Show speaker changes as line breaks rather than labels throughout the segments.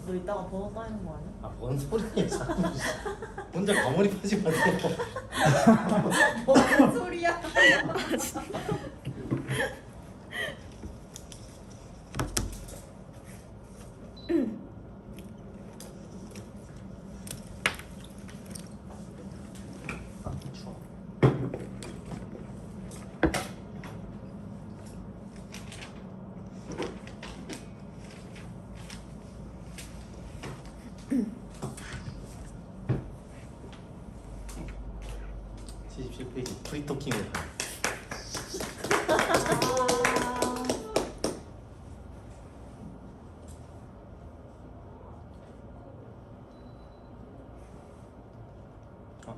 너 이따가 번호 따이는 거 아니야?
아, 뭔 소리야 자꾸. 혼자 과몰입하지 마세요.
뭔 소리야?
아, 추워. 페이지 프리토킹을.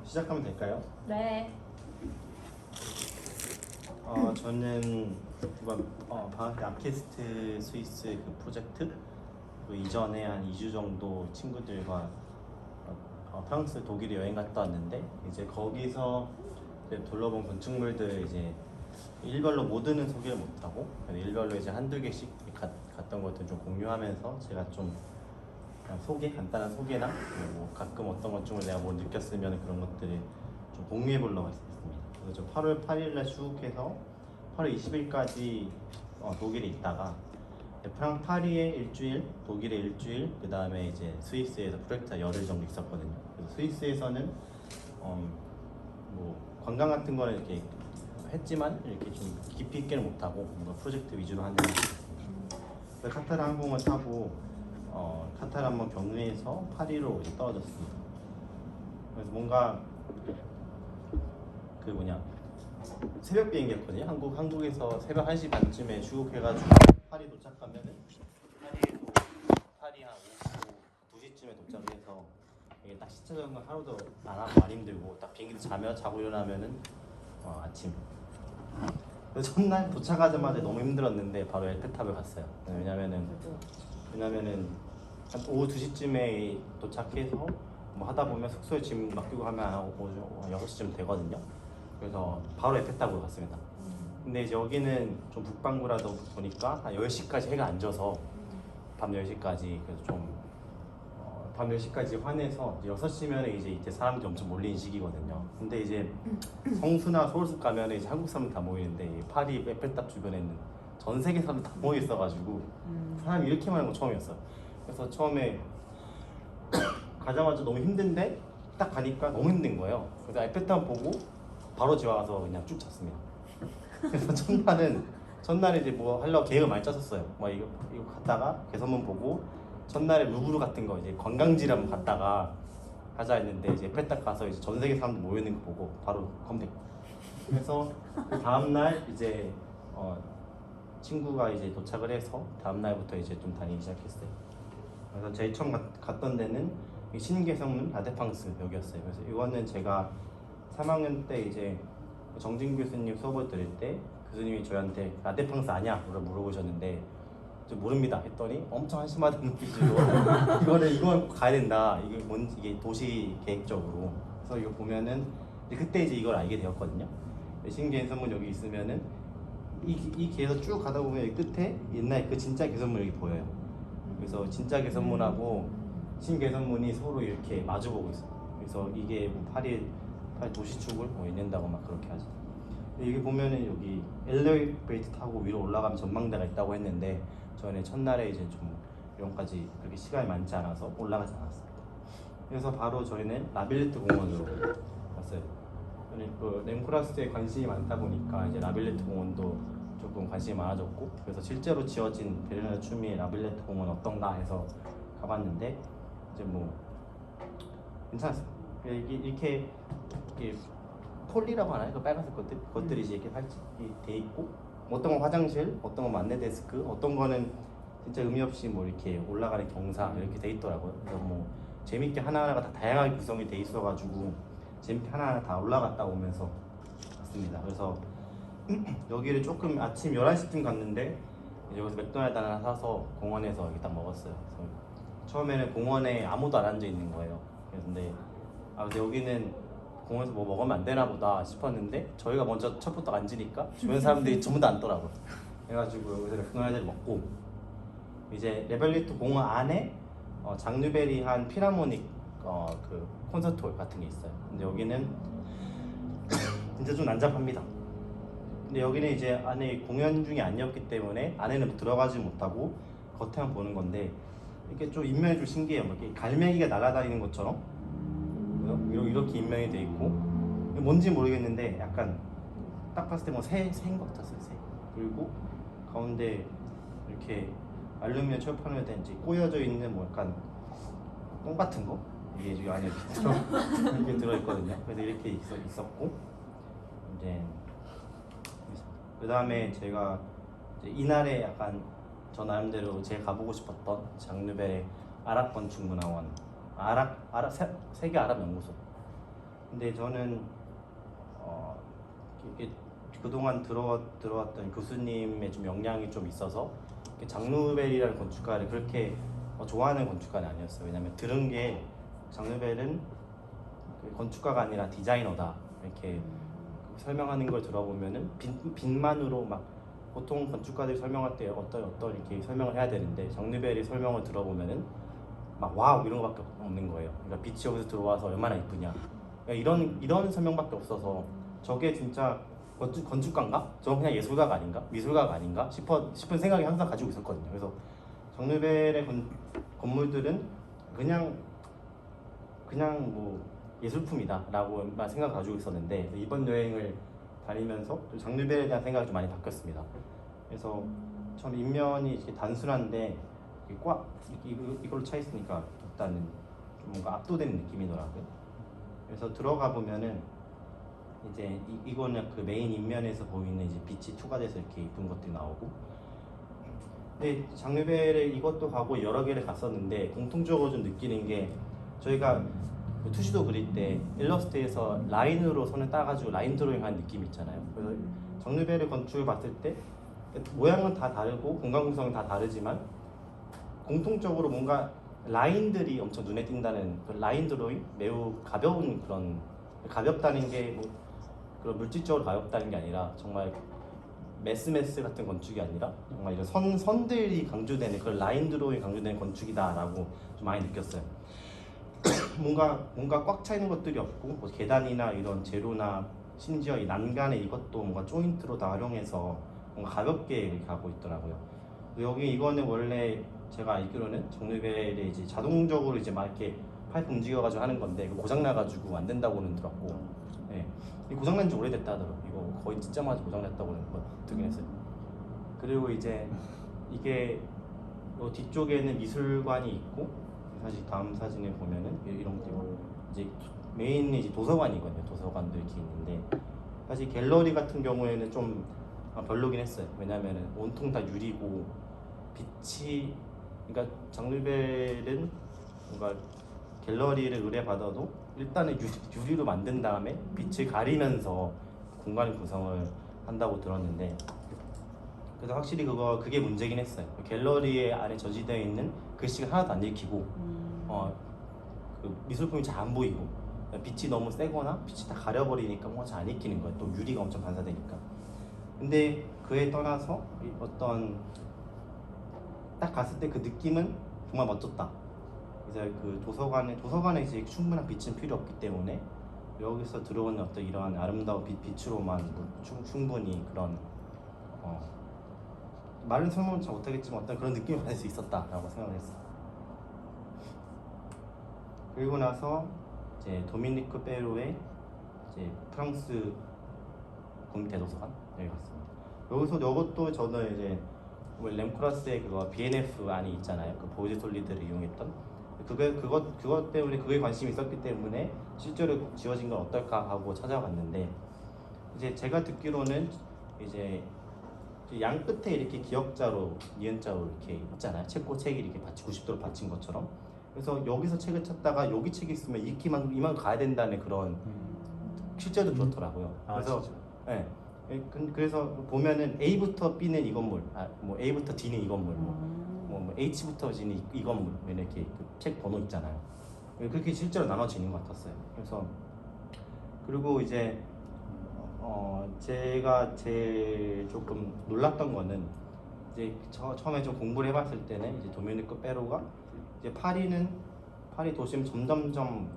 시작하면 될까요?
네.
저는 이번 방학 아키스트 스위스 그 프로젝트 그 이전에 한 2주 정도 친구들과 프랑스, 독일에 여행 갔다 왔는데 이제 거기서 이제 둘러본 건축물들 이제 일별로 모두는 소개를 못하고 일별로 이제 한두 개씩 갔던 것들 좀 공유하면서 제가 좀 그냥 간단한 소개나 뭐 가끔 어떤 건축물 내가 뭐 느꼈으면 그런 것들을 좀 공유해 보려고 했습니다. 그래서 8월 8일날 출국해서 8월 20일까지 독일에 있다가 파리에 일주일, 독일에 일주일, 그 다음에 이제 스위스에서 프로젝트가 열흘 정도 있었거든요. 그래서 스위스에서는 뭐 관광 같은 거는 이렇게 했지만 이렇게 좀 깊이 있게는 못하고 뭔가 프로젝트 위주로 하는. 그래서 카타르 항공을 타고 카타르 한번 경유해서 파리로 이제 떨어졌습니다. 그래서 뭔가 그 새벽 비행기였거든요. 한국에서 새벽 1시 반쯤에 출국해가지고 파리 도착하면은 파리 한 오후 2시쯤에 도착해서 이게 딱 시차 적응 하루도 안 하고 안 힘들고 딱 비행기도 자고 일어나면은 아침. 그래서 첫날 도착하자마자 너무 힘들었는데 바로 에펠탑을 갔어요. 왜냐면은 한 오후 2시쯤에 도착해서 뭐 하다 보면 숙소에 짐 맡기고 하면 한 6시쯤 되거든요. 그래서 바로 에펠탑으로 갔습니다. 근데 이제 여기는 좀 북반구라다 보니까 한 10시까지 해가 안 져서 밤 10시까지 그래서 좀 밤 10시까지 환해서 6시면 이제 이때 사람들이 엄청 몰리는 시기거든요. 근데 이제 성수나 서울숲 가면 이제 한국 사람들 다 모이는데 이 파리 에펠탑 주변에는 전 세계 사람들 다 모여 있어가지고 사람이 이렇게 많은 건 처음이었어요. 그래서 처음에 가자마자 너무 힘든데 딱 가니까 너무 힘든 거예요. 그래서 에펠탑 보고 바로 집에 와서 그냥 쭉 잤습니다. 그래서 첫날에 이제 뭐 하려고 계획을 많이 짰었어요. 뭐 이거 갔다가 개선문 보고 첫날에 루브르 같은 거 이제 관광지를 한번 갔다가 가자 했는데 이제 에펠탑 가서 이제 전 세계 사람들 모여 있는 거 보고 바로 검색. 그래서 그 다음 날 이제 친구가 이제 도착을 해서 다음 날부터 이제 좀 다니기 시작했어요. 그래서 제일 처음 갔던 데는 신개성문 라데팡스 여기였어요. 그래서 이거는 제가 3학년 때 이제 정진 교수님 수업을 들을 때 교수님이 저희한테 라데팡스 아냐? 물어보셨는데 저 모릅니다 했더니 엄청 한심하다는 눈빛으로 이걸 가야 된다. 이게 도시 계획적으로. 그래서 이거 보면은 그때 이제 이걸 알게 되었거든요. 신개성문 여기 있으면은 이 길에서 쭉 가다 보면 여기 끝에 옛날 그 진짜 개선문 여기 보여요. 그래서 진짜 개선문하고 신개선문이 서로 이렇게 마주보고 있어요. 그래서 이게 뭐 파리 도시축을 이낸다고 막 그렇게 하죠. 여기 보면은 여기 엘리베이터 타고 위로 올라가면 전망대가 있다고 했는데 저는 첫날에 이제 좀 이런까지 그렇게 시간이 많지 않아서 올라가지 않았습니다. 그래서 바로 저희는 라빌레트 공원으로 갔어요. 그 렘코라스에 관심이 많다 보니까 이제 라빌레트 공원도 조금 관심이 많아졌고 그래서 실제로 지어진 베르나르 추미의 라빌레트 공원 어떤가 해서 가봤는데 이제 뭐 괜찮았어요. 이렇게 폴리라고 하나요? 그 빨간색 것들이 이제 이렇게 돼 있고 어떤 건 화장실, 어떤 건 만내 데스크, 어떤 거는 진짜 의미 없이 뭐 이렇게 올라가는 경사 이렇게 돼 있더라고요. 그래서 뭐 재밌게 하나하나가 다 다양하게 구성이 돼 있어가지고 재밌게 하나하나 다 올라갔다 오면서 갔습니다. 그래서 여기를 조금 아침 11시쯤 갔는데 이제 여기서 맥도날드 하나 사서 공원에서 여기 딱 먹었어요. 그래서 처음에는 공원에 아무도 안 앉아 있는 거예요. 근데 여기는 공원에서 뭐 먹으면 안 되나 보다 싶었는데 저희가 먼저 첫부터 앉으니까 주변 사람들이 전부 다 앉더라고요. 그래가지고 여기서 맥도날드를 먹고 이제 레벨리트 공원 안에 장르베리한 피라모닉 그 콘서트 홀 같은 게 있어요. 근데 여기는 진짜 좀 난잡합니다. 근데 여기는 이제 안에 공연 중이 아니었기 때문에 안에는 들어가지 못하고 겉에만 보는 건데 이렇게 좀 인면이 좀 신기해요. 뭐 이렇게 갈매기가 날아다니는 것처럼 이렇게 인면이 돼 있고 뭔지 모르겠는데 약간 딱 봤을 때 뭐 새인 것 같았어요. 새. 그리고 가운데 이렇게 알루미늄 철판으로 된 이제 꼬여져 있는 뭐 약간 똥 같은 거 이게 지금 안에 이렇게 들어 있거든요. 그래서 이렇게 있었고 이제 그 다음에 제가 이제 이날에 약간 저 나름대로 제가 가보고 싶었던 장르벨의 아랍 건축문화원, 세계 아랍 연구소. 근데 저는 이게 그동안 들어왔던 교수님의 좀 영향이 좀 있어서 장누벨이라는 건축가를 그렇게 좋아하는 건축가는 아니었어요. 왜냐면 들은 게 장누벨은 건축가가 아니라 디자이너다 이렇게 설명하는 걸 들어보면은 빛만으로 막 보통 건축가들이 설명할 때 어떤 이렇게 설명을 해야 되는데 장누벨이 설명을 들어보면은 막 와우 이런 거밖에 없는 거예요. 그러니까 빛이 여기서 들어와서 얼마나 이쁘냐 그러니까 이런 설명밖에 없어서 저게 진짜 건축가인가? 저건 그냥 예술가가 아닌가? 미술가가 아닌가? 싶은 생각이 항상 가지고 있었거든요. 그래서 장르벨의 건물들은 그냥 뭐 예술품이다라고만 생각 가지고 있었는데 이번 여행을 다니면서 장르벨에 대한 생각이 좀 많이 바뀌었습니다. 그래서 참 인면이 이렇게 단순한데 꽉 이걸로 차 있으니까 일단은 좀 뭔가 압도되는 느낌이더라고요. 그래서 들어가 보면은 이제 이거는 그 메인 인면에서 보이는 이제 빛이 투과돼서 이렇게 이쁜 것들이 나오고. 근데 장르벨에 이것도 가고 여러 개를 갔었는데 공통적으로 좀 느끼는 게 저희가 투시도 그릴 때 일러스트에서 라인으로 손을 따가지고 라인 드로잉한 느낌 있잖아요. 그래서 장르벨의 건축을 봤을 때 모양은 다 다르고 공간 구성은 다 다르지만 공통적으로 뭔가 라인들이 엄청 눈에 띈다는 그 라인 드로잉 매우 가벼운 그런 가볍다는 게 뭐 그런 물질적으로 가볍다는 게 아니라 정말 메스 같은 건축이 아니라 정말 이런 선들이 강조되는 그런 라인 드로잉이 강조되는 건축이다라고 좀 많이 느꼈어요. 뭔가 꽉 차 있는 것들이 없고 뭐 계단이나 이런 재료나 심지어 이 난간에 이것도 뭔가 조인트로 다 활용해서 뭔가 가볍게 이렇게 가고 있더라고요. 여기 이거는 원래 제가 알기로는 장르벨에 이제 자동적으로 이제 막 이렇게 파이프 움직여가지고 하는 건데 고장 나가지고 안 된다고는 들었고, 네. 고장 난지 오래됐다 하더라고. 이거 거의 진짜마자 고장 났다고는 듣긴 했어요. 그리고 이제 이게 요 뒤쪽에는 미술관이 있고 사실 다음 사진에 보면은 이런 게 이제 메인이 이제 도서관이거든요. 도서관도 이렇게 있는데 사실 갤러리 같은 경우에는 좀 별로긴 했어요. 왜냐면은 온통 다 유리고 빛이 그러니까 장르벨은 뭔가 갤러리를 의뢰받아도 일단은 유리로 만든 다음에 빛을 가리면서 공간 구성을 한다고 들었는데 그래서 확실히 그게 문제긴 했어요. 갤러리 안에 저지되어 있는 글씨가 하나도 안 읽히고 그 미술품이 잘 안 보이고 빛이 너무 세거나 빛이 다 가려버리니까 뭔가 잘 안 읽히는 거예요. 또 유리가 엄청 반사되니까. 근데 그에 떠나서 어떤 딱 갔을 때 그 느낌은 정말 멋졌다. 그래서 그 도서관에 이제 충분한 빛은 필요 없기 때문에 여기서 들어오는 어떤 이러한 아름다운 빛으로만 충분히 그런 말은 설명은 잘 못하겠지만 어떤 그런 느낌을 받을 수 있었다라고 생각을 했어요. 그리고 나서 이제 도미니크 페루의 이제 프랑스 국립대도서관 여기 갔습니다. 여기서 이것도 저는 이제 램크라스의 그거 BNF 안이 있잖아요. 그 보이드 솔리드를 이용했던 그것 때문에 그거에 관심이 있었기 때문에 실제로 지어진 건 어떨까 하고 찾아봤는데 이제 제가 듣기로는 이제 양 끝에 이렇게 기역자로 니은자로 이렇게 있잖아요. 책고 책이 이렇게 90도로 받친 것처럼. 그래서 여기서 책을 찾다가 여기 책이 있으면 이만 가야 된다는 그런 실제로 그렇더라고요. 그래서 네. 그래서 보면은 A부터 B는 이 건물, 뭐 A부터 D는 이 건물, 뭐 H부터 G는 이 건물 이렇게 그 책 번호 있잖아요. 그렇게 실제로 나눠지는 것 같았어요. 그래서 그리고 이제 제가 제일 조금 놀랐던 거는 이제 처음에 좀 공부를 해봤을 때는 이제 도미니크 페루가 이제 파리 도심 점점점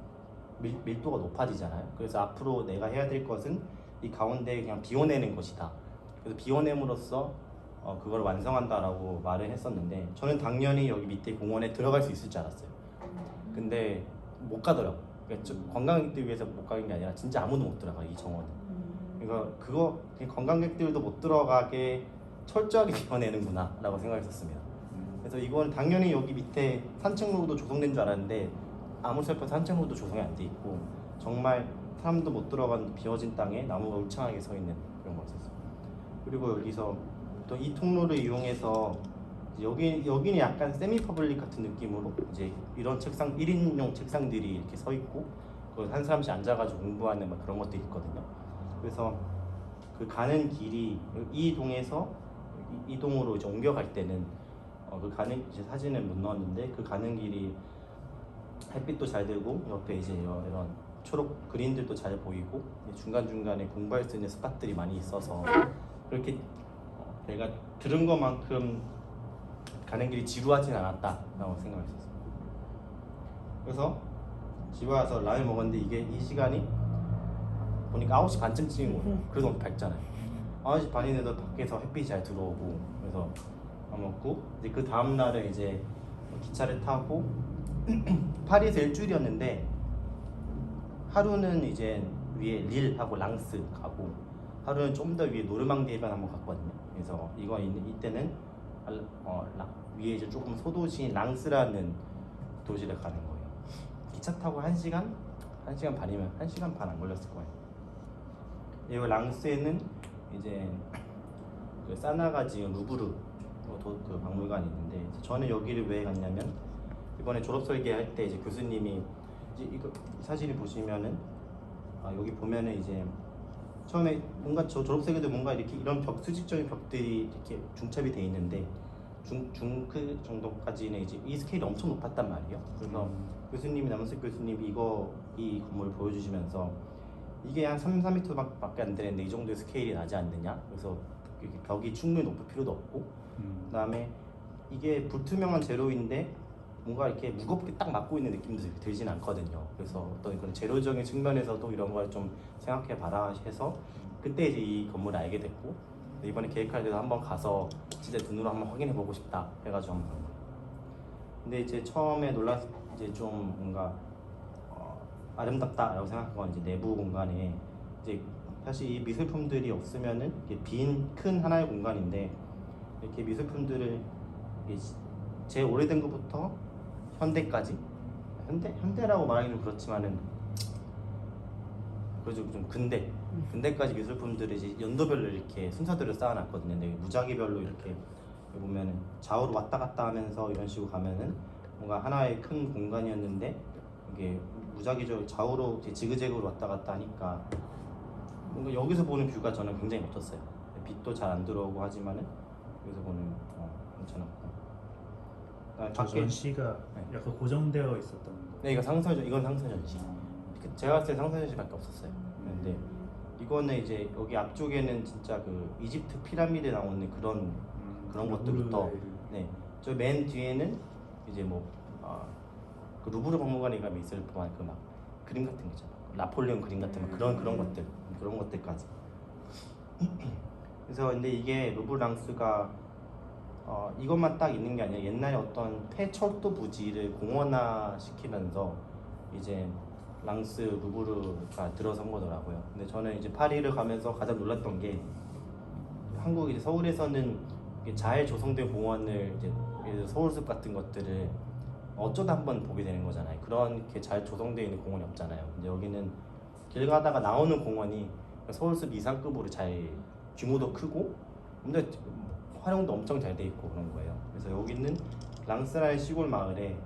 밀도가 높아지잖아요. 그래서 앞으로 내가 해야 될 것은 이 가운데 그냥 비워내는 것이다. 그래서 비워냄으로써 그걸 완성한다라고 말을 했었는데 저는 당연히 여기 밑에 공원에 들어갈 수 있을 줄 알았어요. 근데 못 가더라고. 그러니까 관광객들 위해서 못 가는 게 아니라 진짜 아무도 못 들어가 이 정원은. 그러니까 그거 관광객들도 못 들어가게 철저하게 비워내는구나라고 생각했었습니다. 그래서 이건 당연히 여기 밑에 산책로도 조성된 줄 알았는데 아무 슬픈 산책로도 조성이 안 돼 있고 정말 사람도 못 들어간 비워진 땅에 나무가 울창하게 서 있는 그런 거였었어요. 그리고 여기서 또 이 통로를 이용해서 여기는 약간 세미 퍼블릭 같은 느낌으로 이제 이런 책상 1인용 책상들이 이렇게 서 있고 그 한 사람씩 앉아가지고 공부하는 막 그런 것들이 있거든요. 그래서 그 가는 길이 이 동에서 이 동으로 이제 옮겨갈 때는 그 가는 이제 사진을 못 넣었는데 그 가는 길이 햇빛도 잘 들고 옆에 이제 이런 초록 그린들도 잘 보이고 중간 중간에 공부할 수 있는 스팟들이 많이 있어서 그렇게 내가 들은 것만큼 가는 길이 지루하진 않았다라고 생각했었어요. 그래서 집에 와서 라면 먹었는데 이게 이 시간이 보니까 9시 반쯤 찍은 거예요. 그래도 너무 밝잖아요. 9시 반인데도 밖에서 햇빛이 잘 들어오고 그래서 밥 먹고 이제 그 다음 날에 이제 기차를 타고 파리에서 일주일이었는데 하루는 이제 위에 릴하고 랑스 가고 하루는 좀 더 위에 노르망디에만 한번 갔거든요. 그래서 이때는 위에 이제 조금 소도시인 랑스라는 도시를 가는 거예요. 기차 타고 1시간 반이면 1시간 반 안 걸렸을 거예요. 이 랑스에는 이제 그 사나가 지은 루브르 그 박물관이 있는데 저는 여기를 왜 갔냐면 이번에 졸업 설계할 때 이제 교수님이 이제 이거 사진을 보시면은 여기 보면은 이제 처음에 뭔가 저 졸업 설계도 뭔가 이렇게 이런 수직적인 벽들이 이렇게 중첩이 돼 있는데 그 정도까지는 이제 이 스케일이 엄청 높았단 말이에요. 그래서 교수님이 남은석 교수님이 이 건물을 보여주시면서 이게 한 3m 밖에 안 되는데 이 정도의 스케일이 나지 않느냐. 그래서 벽이 충분히 높을 필요도 없고 그다음에 이게 불투명한 재료인데 뭔가 이렇게 무겁게 딱 막고 있는 느낌도 들진 않거든요. 그래서 어떤 그런 재료적인 측면에서도 이런 걸 좀 생각해 봐라 해서 그때 이제 이 건물을 알게 됐고 이번에 계획할 때도 한번 가서 진짜 눈으로 한번 확인해 보고 싶다 해가지고 한번 간 거예요. 근데 이제 처음에 이제 좀 뭔가 아름답다라고 생각한 건 이제 내부 공간에 이제 사실 이 미술품들이 없으면은 이게 빈 큰 하나의 공간인데 이렇게 미술품들을 제일 오래된 것부터 현대까지 현대라고 말하기는 그렇지만은 그래도 좀 근대까지 미술품들을 이제 연도별로 이렇게 순서대로 쌓아놨거든요. 근데 무작위별로 이렇게 보면은 좌우로 왔다 갔다 하면서 이런 식으로 가면은 뭔가 하나의 큰 공간이었는데 이게 무작위적으로 좌우로 지그재그로 왔다 갔다 하니까 뭔가 여기서 보는 뷰가 저는 굉장히 멋졌어요. 빛도 잘 안 들어오고 하지만은 여기서 보는 괜찮았고.
저 전시가 약간 고정되어 있었던 거.
네, 이건 상서 전시. 제가 봤을 때 상서 전시밖에 없었어요. 근데 이거는 이제 여기 앞쪽에는 진짜 그 이집트 피라미드 나오는 그런 것들부터 네, 저 맨 뒤에는 이제 그 루브르 박물관에 가면 있을 법한 그 막 그림 같은 거 있잖아. 나폴레옹 그림 같은 막 그런 것들까지. 그래서 근데 이게 루브르 랑스가 이것만 딱 있는 게 아니라 옛날에 어떤 폐철도 부지를 공원화 시키면서 이제 랑스 루브르가 들어선 거더라고요. 근데 저는 이제 파리를 가면서 가장 놀랐던 게 한국 이제 서울에서는 잘 조성된 공원을 이제 예를 들어 서울숲 같은 것들을 어쩌다 한번 보게 되는 거잖아요. 그렇게 잘 조성되어 있는 공원이 없잖아요. 근데 여기는 길 가다가 나오는 공원이 서울숲 이상급으로 잘 규모도 크고 근데 활용도 엄청 잘 돼 있고 그런 거예요. 그래서 여기는 랑스라는 시골 마을에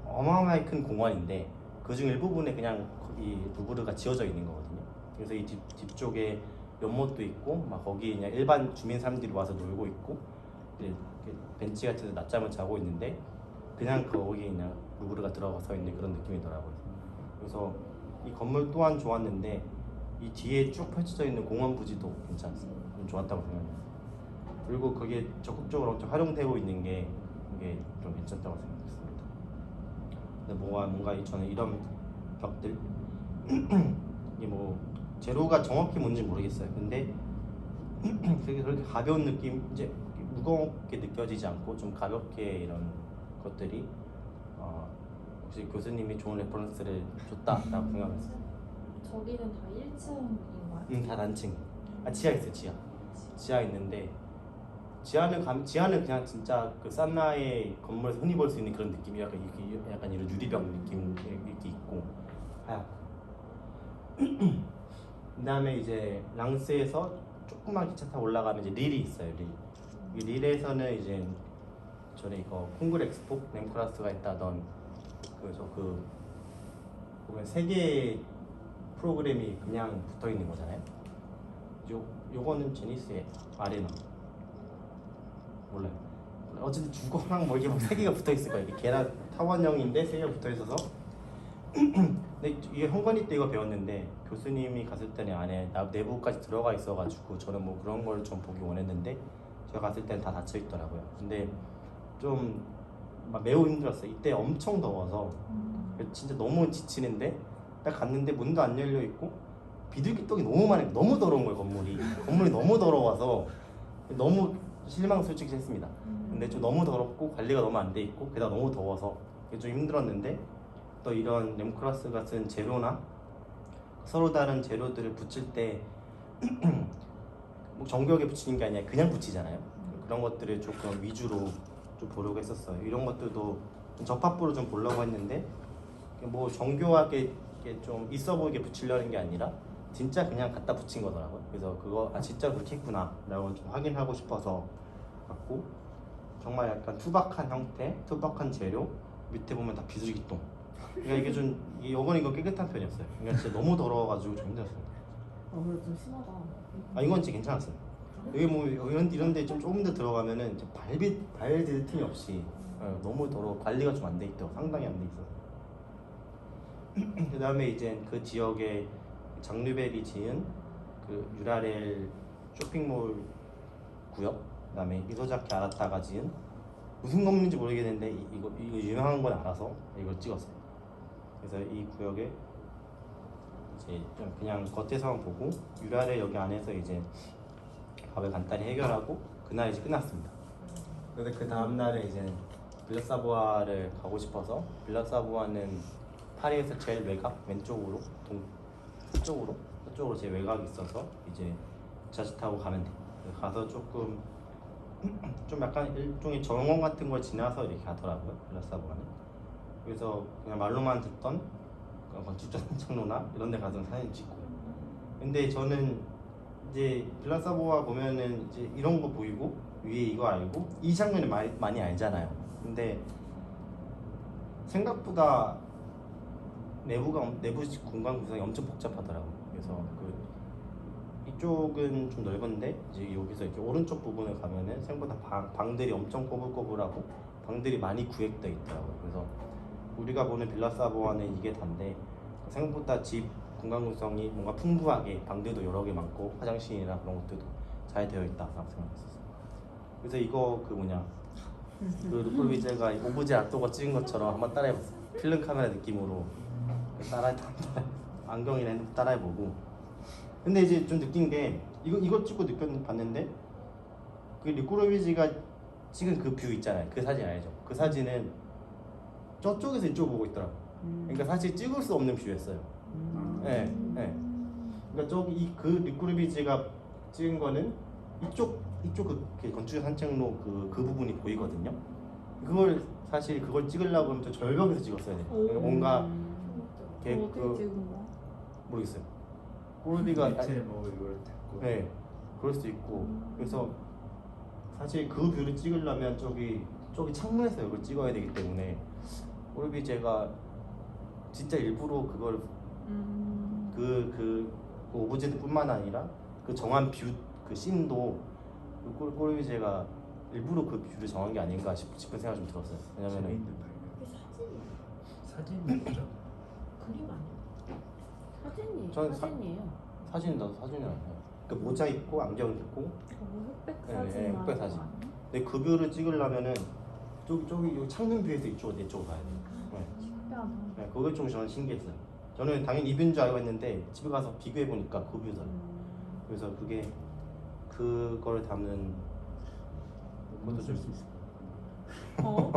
어마어마하게 큰 공원인데 그중 일부분에 그냥 이 루브르가 지어져 있는 거거든요. 그래서 이 뒤쪽에 연못도 있고 막 거기 그냥 일반 주민 사람들이 와서 놀고 있고 이렇게 벤치 같은 데 낮잠을 자고 있는데 그냥 거기 그냥 루브르가 들어가서 있는 그런 느낌이더라고요. 그래서 이 건물 또한 좋았는데 이 뒤에 쭉 펼쳐져 있는 공원 부지도 괜찮았어요. 좀 좋았다고 생각해요. 그리고 그게 적극적으로 활용되고 있는 게 이게 좀 괜찮다고 생각했습니다. 근데 뭔가 저는 이런 벽들 이게 뭐 재료가 정확히 뭔지 모르겠어요. 근데 그렇게 가벼운 느낌, 이제 무겁게 느껴지지 않고 좀 가볍게 이런 것들이 혹시 교수님이 좋은 레퍼런스를 줬다라고 생각했어요.
저기는 다 1층인가요?
다 단층. 지하 있어요. 지하 있는데 지하는 그냥 진짜 그 산나의 건물에서 흔히 볼 수 있는 그런 느낌이 약간 이런 유리벽 느낌 이렇게 있고 하얗고. 그다음에 이제 랑스에서 조그만 기차 타고 올라가면 이제 릴이 있어요. 이 릴에서는 이제 전에 이거 콩그레 엑스포 램크라스가 있다던 그래서 그 보면 세 개의 프로그램이 그냥 붙어 있는 거잖아요. 요거는 제니스의 아레나 몰라요. 어쨌든 주거랑 뭐 이게 세 개가 붙어 있을 거예요. 이게 계란 타원형인데 세 개가 붙어 있어서. 근데 이게 현관이 때 이거 배웠는데 교수님이 갔을 때는 안에 내부까지 들어가 있어가지고 저는 뭐 그런 걸 좀 보기 원했는데 제가 갔을 때는 다 닫혀 있더라고요. 근데 좀 막 매우 힘들었어요. 이때 엄청 더워서 진짜 너무 지치는데 딱 갔는데 문도 안 열려 있고 비둘기똥이 너무 많이 너무 더러운 거예요. 건물이 너무 더러워서 너무 실망 솔직히 했습니다. 근데 좀 너무 더럽고 관리가 너무 안 돼 있고 게다가 너무 더워서 좀 힘들었는데 또 이런 램크라스가 쓴 재료나 서로 다른 재료들을 붙일 때 뭐 정교하게 붙이는 게 아니라 그냥 붙이잖아요. 그런 것들을 조금 위주로 좀 보려고 했었어요. 이런 것들도 좀 적합부로 좀 보려고 했는데 뭐 정교하게 좀 있어 보이게 붙이려는 게 아니라 진짜 그냥 갖다 붙인 거더라고요. 그래서 그거 진짜 그렇게 했구나 라고 좀 확인하고 싶어서 갖고 정말 약간 투박한 형태, 투박한 재료 밑에 보면 다 비둘기똥. 그러니까 이게 좀 이거 깨끗한 편이었어요. 그러니까 진짜 너무 더러워가지고 좀 힘들었어요.
그래도 좀 심하다.
이건 진짜 괜찮았어요. 여기 뭐 이런데 좀 조금 더 들어가면은 발 디딜 틈이 없이 너무 더러워. 관리가 좀 안 돼 있더라고. 상당히 안 돼 있어서. 그 다음에 이제 그 지역에 장르벨이 지은 그 유라렐 쇼핑몰 구역, 그 다음에 이소자키 아라타가 지은 무슨 건물인지 모르겠는데 이거 유명한 건 알아서 이걸 찍었어요. 그래서 이 구역에 이제 좀 그냥 겉에서만 보고 유라렐 여기 안에서 이제 밥을 간단히 해결하고 그날 이제 끝났습니다. 그래서 그 다음 날에 이제 빌라사보아를 가고 싶어서 빌라사보아는 파리에서 제일 외곽 왼쪽으로 서쪽으로 제일 외곽이 있어서 이제 지하철 타고 가면 돼. 가서 조금 좀 약간 일종의 정원 같은 걸 지나서 이렇게 가더라고요. 빌라사보아는. 그래서 그냥 말로만 듣던 건축자 산책로나 이런 데 가서 사진 찍고. 근데 저는 이제 빌라사보아 보면은 이제 이런 거 보이고 위에 이거 알고 이 장면을 많이 알잖아요. 근데 생각보다 내부 공간 구성이 엄청 복잡하더라고요. 그래서 이쪽은 좀 넓은데 이제 여기서 이렇게 오른쪽 부분을 가면은 생각보다 방들이 엄청 꼬불꼬불하고 방들이 많이 구획되어 있더라고요. 그래서 우리가 보는 빌라사보아는 이게 단데 생각보다 집 공간 구성이 뭔가 풍부하게 방들도 여러 개 많고 화장실이나 그런 것들도 잘 되어 있다라고 생각했었어요. 그래서 이거 그 루폴비제가 오브제 아토가 찍은 것처럼 한번 따라해봤어요. 필름 카메라 느낌으로 안경이랑 따라해보고. 근데 이제 좀 느낀 게 이거 찍고 봤는데 그 루폴비제가 찍은 그 뷰 있잖아요. 그 사진 알죠? 그 사진은 저쪽에서 이쪽 보고 있더라고. 그러니까 사실 찍을 수 없는 뷰였어요. 네. 그러니까 저기 그 리쿠르비지가 찍은 거는 이쪽 그 건축의 산책로 그 부분이 보이거든요. 사실 그걸 찍으려고 하면 저 절벽에서 찍었어야 돼요. 그러니까 뭔가
어떻게 찍은 거야?
모르겠어요. 꼴비가
밑에 뭐 이걸 댔고.
네, 그럴 수도 있고. 그래서 사실 그 뷰를 찍으려면 저기 창문에서 이걸 찍어야 되기 때문에 꼴비제가 진짜 일부러 그걸 그 오브제뿐만 아니라 그 정한 뷰 그 씬도 꼴비제가 일부러 그 뷰를 정한 게 아닌가 싶은 생각이 좀 들었어요. 왜냐면은
재미있는 발견. 사진이 뭐죠?
그림 아니야?
저는
사진이에요.
사진은 아니에요. 그 모자 입고 안경 입고
뭐 흑백
네,
사진
네, 흑백 사진. 근데 그 뷰를 찍으려면은 저기 요 창문 뷰에서 이쪽으로 가야 돼요. 네.
신기하다.
신기하다.
네, 그게 좀 저는 신기했어요. 저는 당연히 이뷰인 줄 알고 했는데 집에 가서 비교해 보니까 그 뷰더라고요. 그래서 그걸 담는 것도 좀
쓸수 있을
어?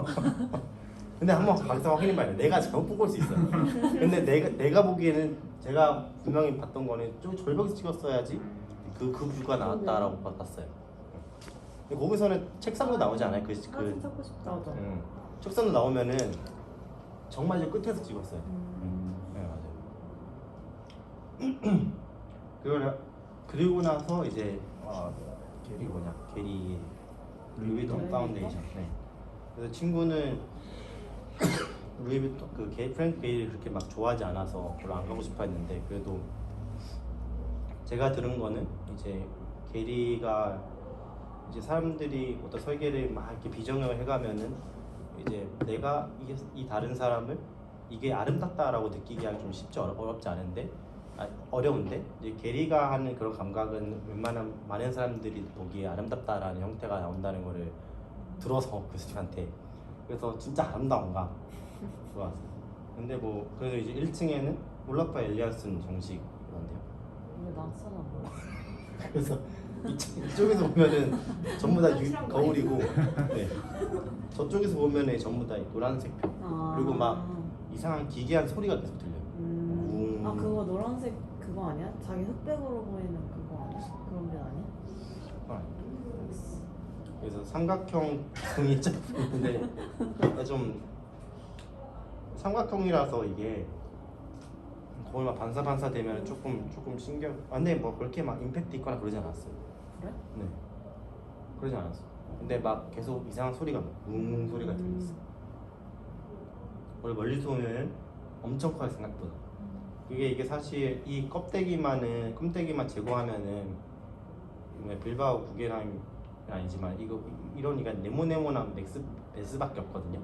근데 한번 막상 확인해봐야 돼. 내가 잘못 본 걸 수 있어요. 근데 내가 보기에는 제가 분명히 봤던 거는 좀 절벽에서 찍었어야지 그 뷰가 나왔다라고 봤어요. 근데 거기서는 책상도 나오지 않아요?
사진 찾고 싶다. 맞아.
책상도 나오면은 정말 저 끝에서 찍었어요. 네 맞아요. 그리고 나서 이제 게리 뭐냐 게리 루이비통 파운데이션. 네. 그래서 친구는 루이비통 프랭크 게리를 그렇게 막 좋아하지 않아서 별로 안 가고 싶어했는데 그래도 제가 들은 거는 이제 게리가 이제 사람들이 어떤 설계를 막 이렇게 비정형을 해가면은 이제 내가 이 다른 사람을 이게 아름답다라고 느끼기 하기 좀 쉽지 어렵지 않은데 어려운데 이제 게리가 하는 그런 감각은 웬만한 많은 사람들이 보기에 아름답다라는 형태가 나온다는 거를 들어서 교수님한테 그래서 진짜 아름다운가 좋았어요. 근데 뭐 그래서 이제 1층에는 올라프 엘리아슨 정식이던데요.
왜 낯선 안 보여?
그래서 이쪽에서 보면은 전부 다 거울이고 네. 저쪽에서 보면은 전부 다 노란색 벽 그리고 막 이상한 기괴한 소리가 계속 들려요.
아 그거 노란색 그거 아니야? 자기 흑백으로 보이는 그거 아니야? 그런 게 아니야?
그래서 삼각형 등이 쫙 있는데 좀 삼각형이라서 이게 거의 막 반사반사 되면 조금 신경. 근데 뭐 그렇게 막 임팩트 있거나 그러지 않았어요.
그래?
네. 그러지 않았어. 근데 막 계속 이상한 소리가 웅 소리가 들렸어. 원래 멀리서 보면 엄청 커요 생각보다. 이게 사실 이 껍데기만 제거하면은 빌바오 구게랑이 아니지만 이러니까 네모네모난 베스밖에 없거든요.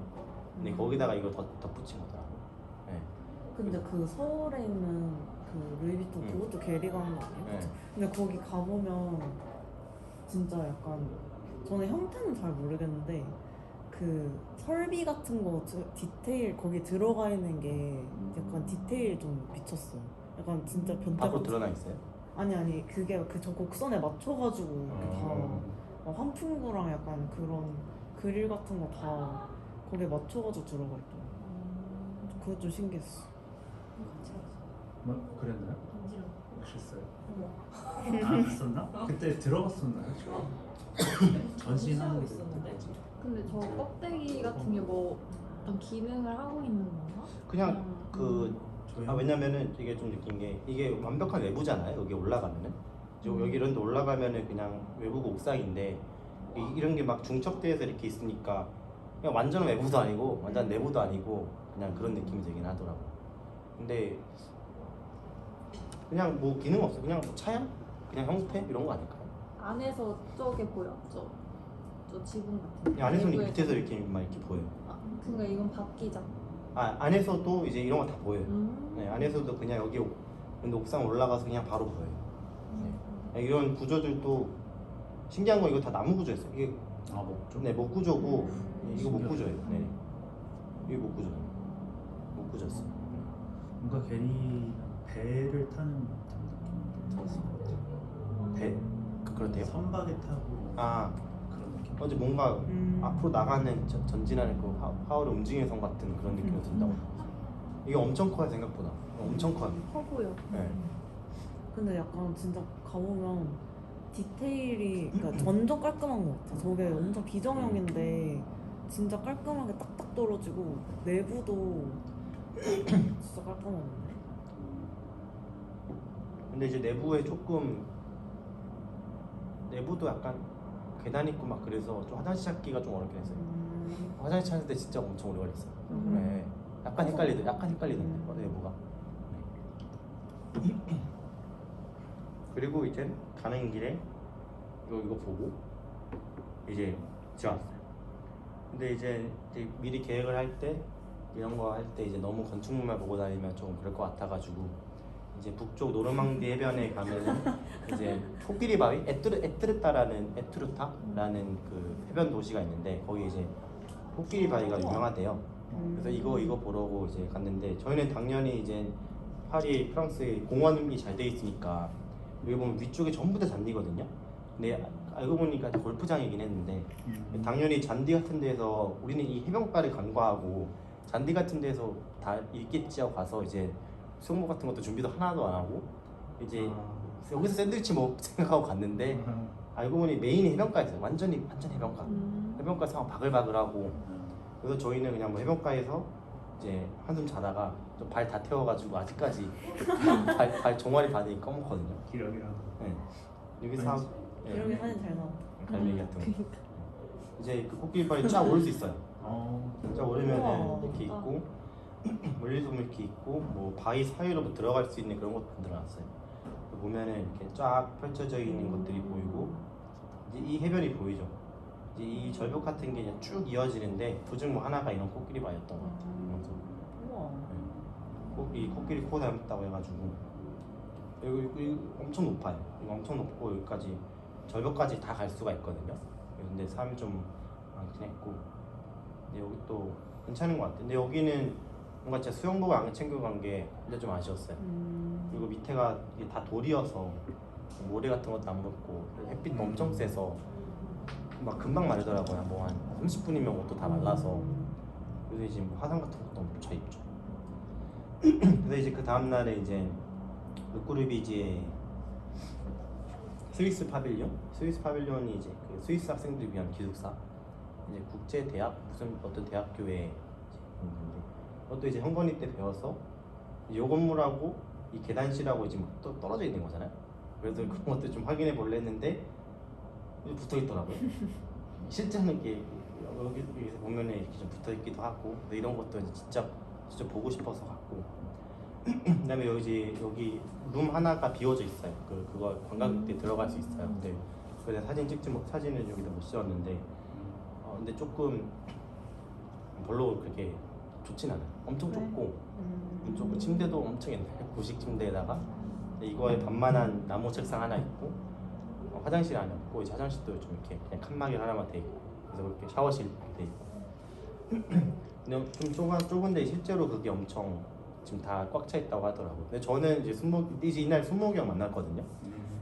근데 거기다가 이거 덧붙인 거더라고. 네.
근데 그 서울에 있는 그 루이비통 그것도 게리가 한 거 아니야?
네.
근데 거기 가보면 진짜 약간 저는 형태는 잘 모르겠는데 그 설비 같은 거 디테일 거기 들어가 있는 게 약간 디테일 좀 미쳤어요. 약간 진짜 변태.
앞으로 드러나 있어요?
아니 그게 그 저 곡선에 맞춰가지고 이렇게 다 환풍구랑 약간 그런 그릴 같은 거 다 거기에 맞춰가지고 들어가 있더라고. 그거 좀 신기했어.
뭐 그랬나요?
간지러워.
오셨어요?
어머.
아 갔었나? 그때 들어갔었나요? 전시하는 게
있었는데. 근데 저 껍데기 같은 게 뭐 어떤 기능을 하고 있는 건가?
그냥
조용.
왜냐면은 이게 좀 느낀 게 이게 완벽한 외부잖아요. 여기 올라가면은 여기 이런 데 올라가면은 그냥 외부가 옥상인데 이런 게 막 중첩돼서 이렇게 있으니까 그냥 완전 외부도 아니고 완전 내부도 아니고 그냥 그런 느낌이 들긴 하더라고. 근데 그냥 뭐 기능 없어. 그냥 뭐 차양? 그냥 형태 이런 거 아닐까요?
안에서 저게 보였죠. 저 지붕 같은.
그냥 안에서는
내부에서.
밑에서 이렇게 막 이렇게 보여요.
그러니까 이건 바뀌자.
안에서도 이제 이런 거 다 보여요. 네, 안에서도 그냥 여기 근데 옥상 올라가서 그냥 바로 보여요. 네. 이런 구조들도 신기한 건 이거 다 나무 구조였어요. 이게
목조?
네, 목 구조고 이거 목
신기하다.
구조예요. 네, 이게 목 구조. 목 구조였어.
뭔가 괜히 배를 타는 듯한 느낌이 들었을 것 같아요.
배 그렇대요.
선박에 타고 그런 느낌.
어제 뭔가 앞으로 나가는 전진하는 그 하울의 움직이는 성 같은 그런 느낌이 든다고. 이게 엄청 커요 생각보다. 엄청 커요.
커 보여.
네.
근데 약간 진짜 가보면 디테일이 그러니까 완전 깔끔한 것 같아. 저게 엄청 비정형인데 진짜 깔끔하게 딱딱 떨어지고 내부도 진짜 깔끔한데.
근데 이제 내부에 내부도 약간 계단 있고 막 그래서 좀 화장실 찾기가 좀 어렵긴 했어요. 화장실 찾을 때 진짜 엄청 오래 걸렸어요. 네. 약간 헷갈리던데 내부가. 그리고 이제 가는 길에 이거 보고 이제 왔어요. 근데 이제 미리 계획을 할 때 이런 거 할 때 이제 너무 건축물만 보고 다니면 좀 그럴 것 같아가지고 이제 북쪽 노르망디 해변에 가면은 이제 코끼리 바위 에트르타라는 그 해변 도시가 있는데 거기 이제 코끼리 바위가 유명하대요. 그래서 이거 보러고 이제 갔는데 저희는 당연히 이제 파리 프랑스에 공원이 잘 돼 있으니까 여기 보면 위쪽에 전부 다 잔디거든요. 근데 알고 보니까 다 골프장이긴 했는데 당연히 잔디 같은 데서 우리는 이 해변가를 간과하고 잔디 같은 데서 다 있겠지 하고 가서 이제 수영복 같은 것도 준비도 하나도 안 하고 이제 여기서 샌드위치 먹 생각하고 갔는데 알고 보니 메인 해변가였어요. 완전 해변가. 해변가 상황 바글바글하고 그래서 저희는 그냥 뭐 해변가에서 이제 한숨 자다가 좀 발 다 태워가지고 아직까지 발 종아리 바닥이 검거든요.
기력이라도.
네. 여기서 네.
이렇게 사진 잘 나왔다.
갈매기 같은 거. 이제 그 코끼리발이 쫙 오를 수 있어요. 쫙 오르면은
우와,
이렇게
좋다.
있고 멀리서 이렇게 있고 뭐 바위 사이로 뭐 들어갈 수 있는 그런 것도 만들어놨어요. 보면은 이렇게 쫙 펼쳐져 있는 것들이 보이고 이제 이 해변이 보이죠. 이제 이 절벽 같은 게 그냥 쭉 이어지는데 그중 뭐 하나가 이런 코끼리바위였던 것 같아요. 그래서
우와.
이 코끼리 코 닮았다고 해가지고 여기 엄청 높아요. 이거 엄청 높고 여기까지 절벽까지 다 갈 수가 있거든요. 근데 사람이 좀 많긴 했고 근데 여기 또 괜찮은 것 같아요. 근데 여기는 뭔가 진짜 수영복 안 챙겨간 게 진짜 좀 아쉬웠어요. 그리고 밑에가 이게 다 돌이어서 모래 같은 것도 안 붙고 햇빛도 엄청 세서 막 금방 마르더라고요. 뭐 한 30분이면 옷도 다 말라서 그래서 이제 뭐 화상 같은 것도 엄청 입죠. 그래서 이제 그 다음 날에 이제 루크르비지에 스위스 파빌리온이 이제 그 스위스 학생들 위한 기숙사 이제 국제 대학 무슨 어떤 대학교에 있는데 그것도 이제 형건이 때 배워서 요 건물하고 이 계단실하고 지금 또 떨어져 있는 거잖아요. 그래서 그런 것도 좀 확인해 볼래 했는데 붙어 있더라고요. 실제는 이게 여기서 보면은 이렇게 좀 붙어 있기도 하고 근데 이런 것도 이제 진짜 보고 싶어서 갔고 그다음에 여기 룸 하나가 비워져 있어요. 그거 관광객들이 들어갈 수 있어요. 근데 그래서 사진을 여기다 못 찍었는데 근데 조금 별로 그렇게 좋진 않아요. 엄청 좁고 좁고 침대도 엄청 옛날 구식 침대에다가 이거에 반만한 나무 책상 하나 있고 화장실 안에 없고 이제 화장실도 좀 이렇게 그냥 칸막이 하나만 돼 있고 그래서 그렇게 샤워실 돼 있고 근데 좀 좁은데 실제로 그게 엄청 지금 다 꽉 차 있다고 하더라고요. 근데 저는 이제 이날 손목이 형 만났거든요.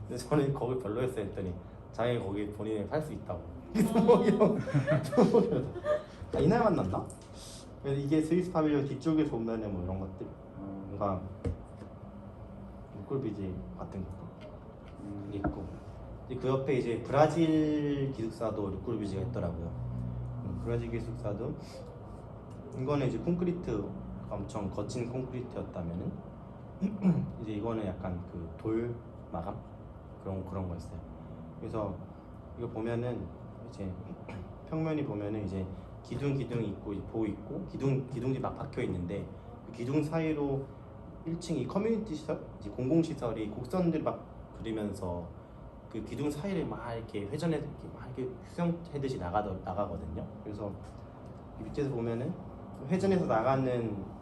근데 저는 거기 별로였어요 했더니 자기 거기 본인이 살 수 있다고. 손목이 형 이날 만났나? 그래서 이게 스위스 파빌리온 뒤쪽에서 보면은 뭐 이런 것들 뭔가 꼴비지 같은 것도 있고 그 옆에 이제 브라질 기숙사도 루크르비지가 있더라고요. 브라질 기숙사도 이거는 이제 콘크리트 엄청 거친 콘크리트였다면은 이제 이거는 약간 그 돌 마감 그런 거였어요. 그래서 이거 보면은 이제 평면이 보면은 이제 기둥이 있고 보 있고 기둥이 막 박혀 있는데 그 기둥 사이로 1층이 커뮤니티 시설, 이제 공공 시설이 곡선들 막 그리면서 그 기둥 사이를 막 이렇게 회전해 막 이렇게 수영하듯이 나가거든요. 그래서 밑에서 보면은 회전해서 나가는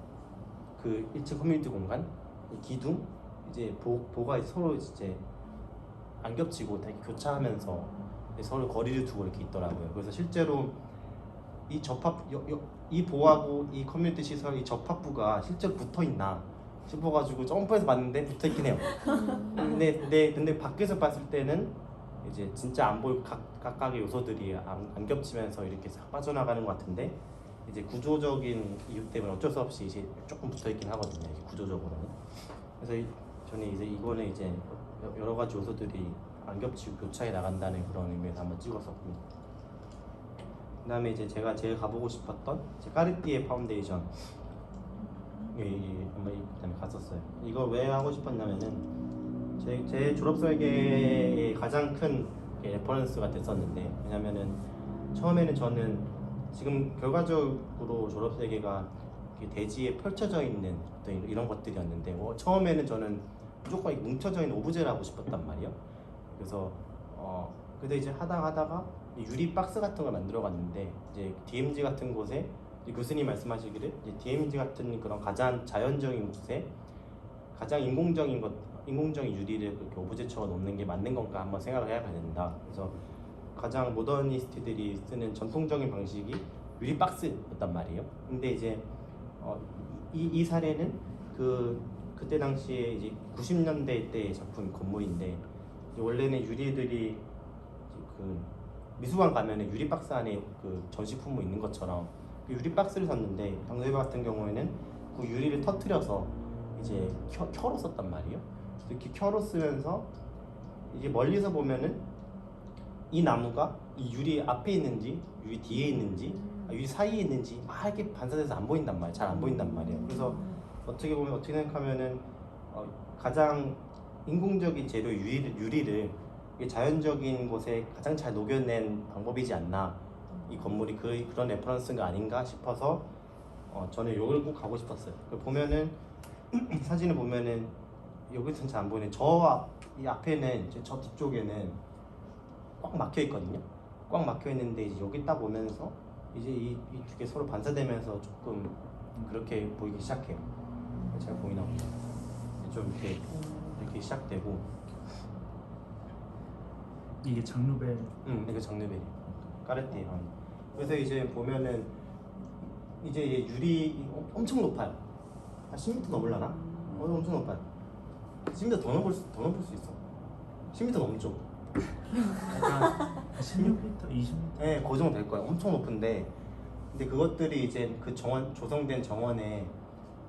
그 1층 커뮤니티 공간, 기둥 이제 보가 서로 이제 안 겹치고 되게 교차하면서 서로 거리를 두고 이렇게 있더라고요. 그래서 실제로 이 보하고 이 커뮤니티 시설 이 접합부가 실제로 붙어 있나 싶어가지고 점프해서 봤는데 붙어 있긴 해요. 근데 밖에서 봤을 때는 이제 진짜 안 보이고 각각의 요소들이 안 겹치면서 이렇게 싹 빠져나가는 것 같은데 이제 구조적인 이유 때문에 어쩔 수 없이 이제 조금 붙어 있긴 하거든요. 구조적으로는. 그래서 저는 이제 이거는 이제 여러 가지 요소들이 안 겹치고 교차해 나간다는 그런 의미에서 한번 찍었었고. 그다음에 이제 제가 제일 가보고 싶었던 까르띠에 파운데이션 한번 그다음에 갔었어요. 이걸 왜 하고 싶었냐면은 제 졸업 설계의 가장 큰 레퍼런스가 됐었는데 왜냐면은 처음에는 저는 지금 결과적으로 졸업 설계가 대지에 펼쳐져 있는 어떤 이런 것들이었는데 처음에는 저는 무조건 뭉쳐져 있는 오브제를 하고 싶었단 말이에요. 그래서 근데 이제 하다가 유리 박스 같은 걸 만들어 갔는데 이제 DMZ 같은 곳에 교수님 말씀하시기를 이제 DMZ 같은 그런 가장 자연적인 곳에 가장 인공적인 유리를 그렇게 오브제처럼 놓는 게 맞는 건가 한번 생각을 해봐야 된다. 그래서 가장 모더니스트들이 쓰는 전통적인 방식이 유리 박스였단 말이에요. 근데 이제 이 사례는 그때 당시에 이제 90년대 때 작품 건물인데 이제 원래는 유리들이 이제 그 미술관 가면은 유리 박스 안에 그 전시품이 있는 것처럼 그 유리 박스를 샀는데 당대회 같은 경우에는 그 유리를 터트려서 이제 켜로 썼단 말이에요. 이렇게 켜로 쓰면서 이게 멀리서 보면은 이 나무가 이 유리 앞에 있는지 유리 뒤에 있는지 유리 사이에 있는지 막 이렇게 반사돼서 안 보인단 말이에요. 잘 안 보인단 말이에요. 그래서 어떻게 보면 어떻게 생각하면은 가장 인공적인 재료 유리를 이게 자연적인 곳에 가장 잘 녹여낸 방법이지 않나 이 건물이 그런 레퍼런스가 아닌가 싶어서 저는 여기를 꼭 가고 싶었어요. 보면은 사진을 보면은 여기서는 잘 안 보이는 이 앞에는 저 뒤쪽에는 꽉 막혀 있거든요. 꽉 막혀 있는데 이제 여기 딱 오면서 이제 이 두 개 서로 반사되면서 조금 그렇게 보이기 시작해요. 잘 보이나 보다. 좀 이렇게 시작되고.
이게 장르벨.
이게 장르벨이 까르띠에. 그래서 이제 보면은 이제 유리 엄청 높아요. 한 10m 넘으려나? 엄청 높아요. 10m 더 넘을 수 있어. 10m 넘죠.
약간 16m, 20m.
네, 그 정도 될 거예요. 엄청 높은데, 근데 그것들이 이제 그 조성된 정원에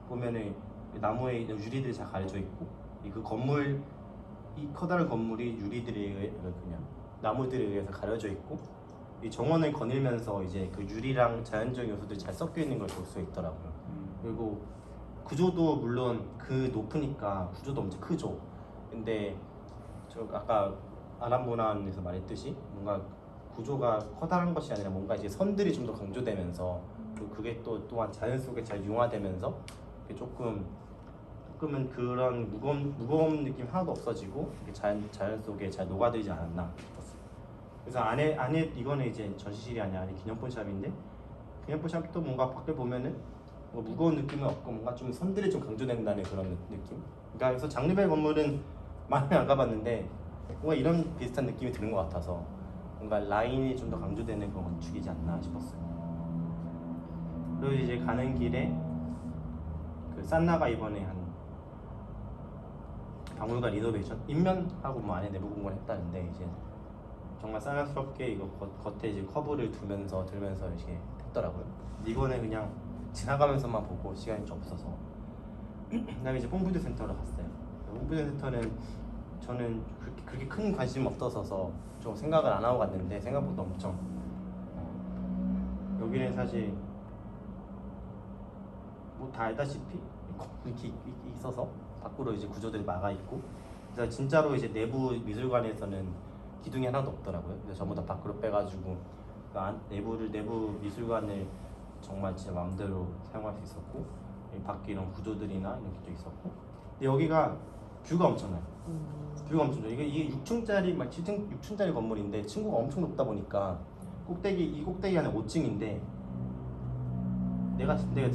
보면은 나무에 유리들이 잘 가려져 있고, 이 커다란 건물이 유리들에 의해 그냥 나무들에 의해서 가려져 있고, 이 정원을 거닐면서 이제 그 유리랑 자연적 요소들이 잘 섞여 있는 걸 볼 수 있더라고요. 그리고 구조도 물론 그 높으니까 구조도 엄청 크죠. 근데 저 아까 아람보난에서 말했듯이 뭔가 구조가 커다란 것이 아니라 뭔가 이제 선들이 좀 더 강조되면서 그게 또한 자연 속에 잘 융화되면서 조금은 그런 무거운 느낌 하나도 없어지고 자연 속에 잘 녹아들지 않았나 싶었어요. 그래서 안에 이거는 이제 전시실이 아니라 안에 기념품샵인데 기념품샵도 뭔가 밖에 보면은 뭐 무거운 느낌은 없고 뭔가 좀 선들이 좀 강조된다는 그런 느낌. 그러니까 그래서 장르벨 건물은 많이 안 가봤는데 뭔가 이런 비슷한 느낌이 드는 것 같아서 뭔가 라인이 좀 더 강조되는 그런 건축이지 않나 싶었어요. 그리고 이제 가는 길에 그 산나가 이번에 한 박물관 리노베이션 인면하고 뭐 안에 내부 공부를 했다는데 이제 정말 사랑스럽게 이거 겉에 이제 커브를 들면서 이렇게 했더라고요. 이거는 그냥 지나가면서만 보고 시간이 좀 없어서 그다음에 이제 pompidu 센터로 갔어요. pompidu 센터는 저는 그렇게 큰 관심 없어서 좀 생각을 안 하고 갔는데 생각보다 엄청 여기는 사실 뭐 다 알다시피 이렇게 있어서 밖으로 이제 구조들이 막아 있고 그래서 진짜로 이제 내부 미술관에서는 기둥이 하나도 없더라고요. 그래서 전부 다 밖으로 빼가지고 내부 미술관을 정말 진짜 마음대로 사용할 수 있었고 밖에 이런 구조들이나 이런 게 있었고 근데 여기가 뷰가 엄청나요. 뷰가 엄청 좋아요. 이게 6층짜리 막 6층짜리 건물인데 층고가 엄청 높다 보니까 이 꼭대기 안에 5층인데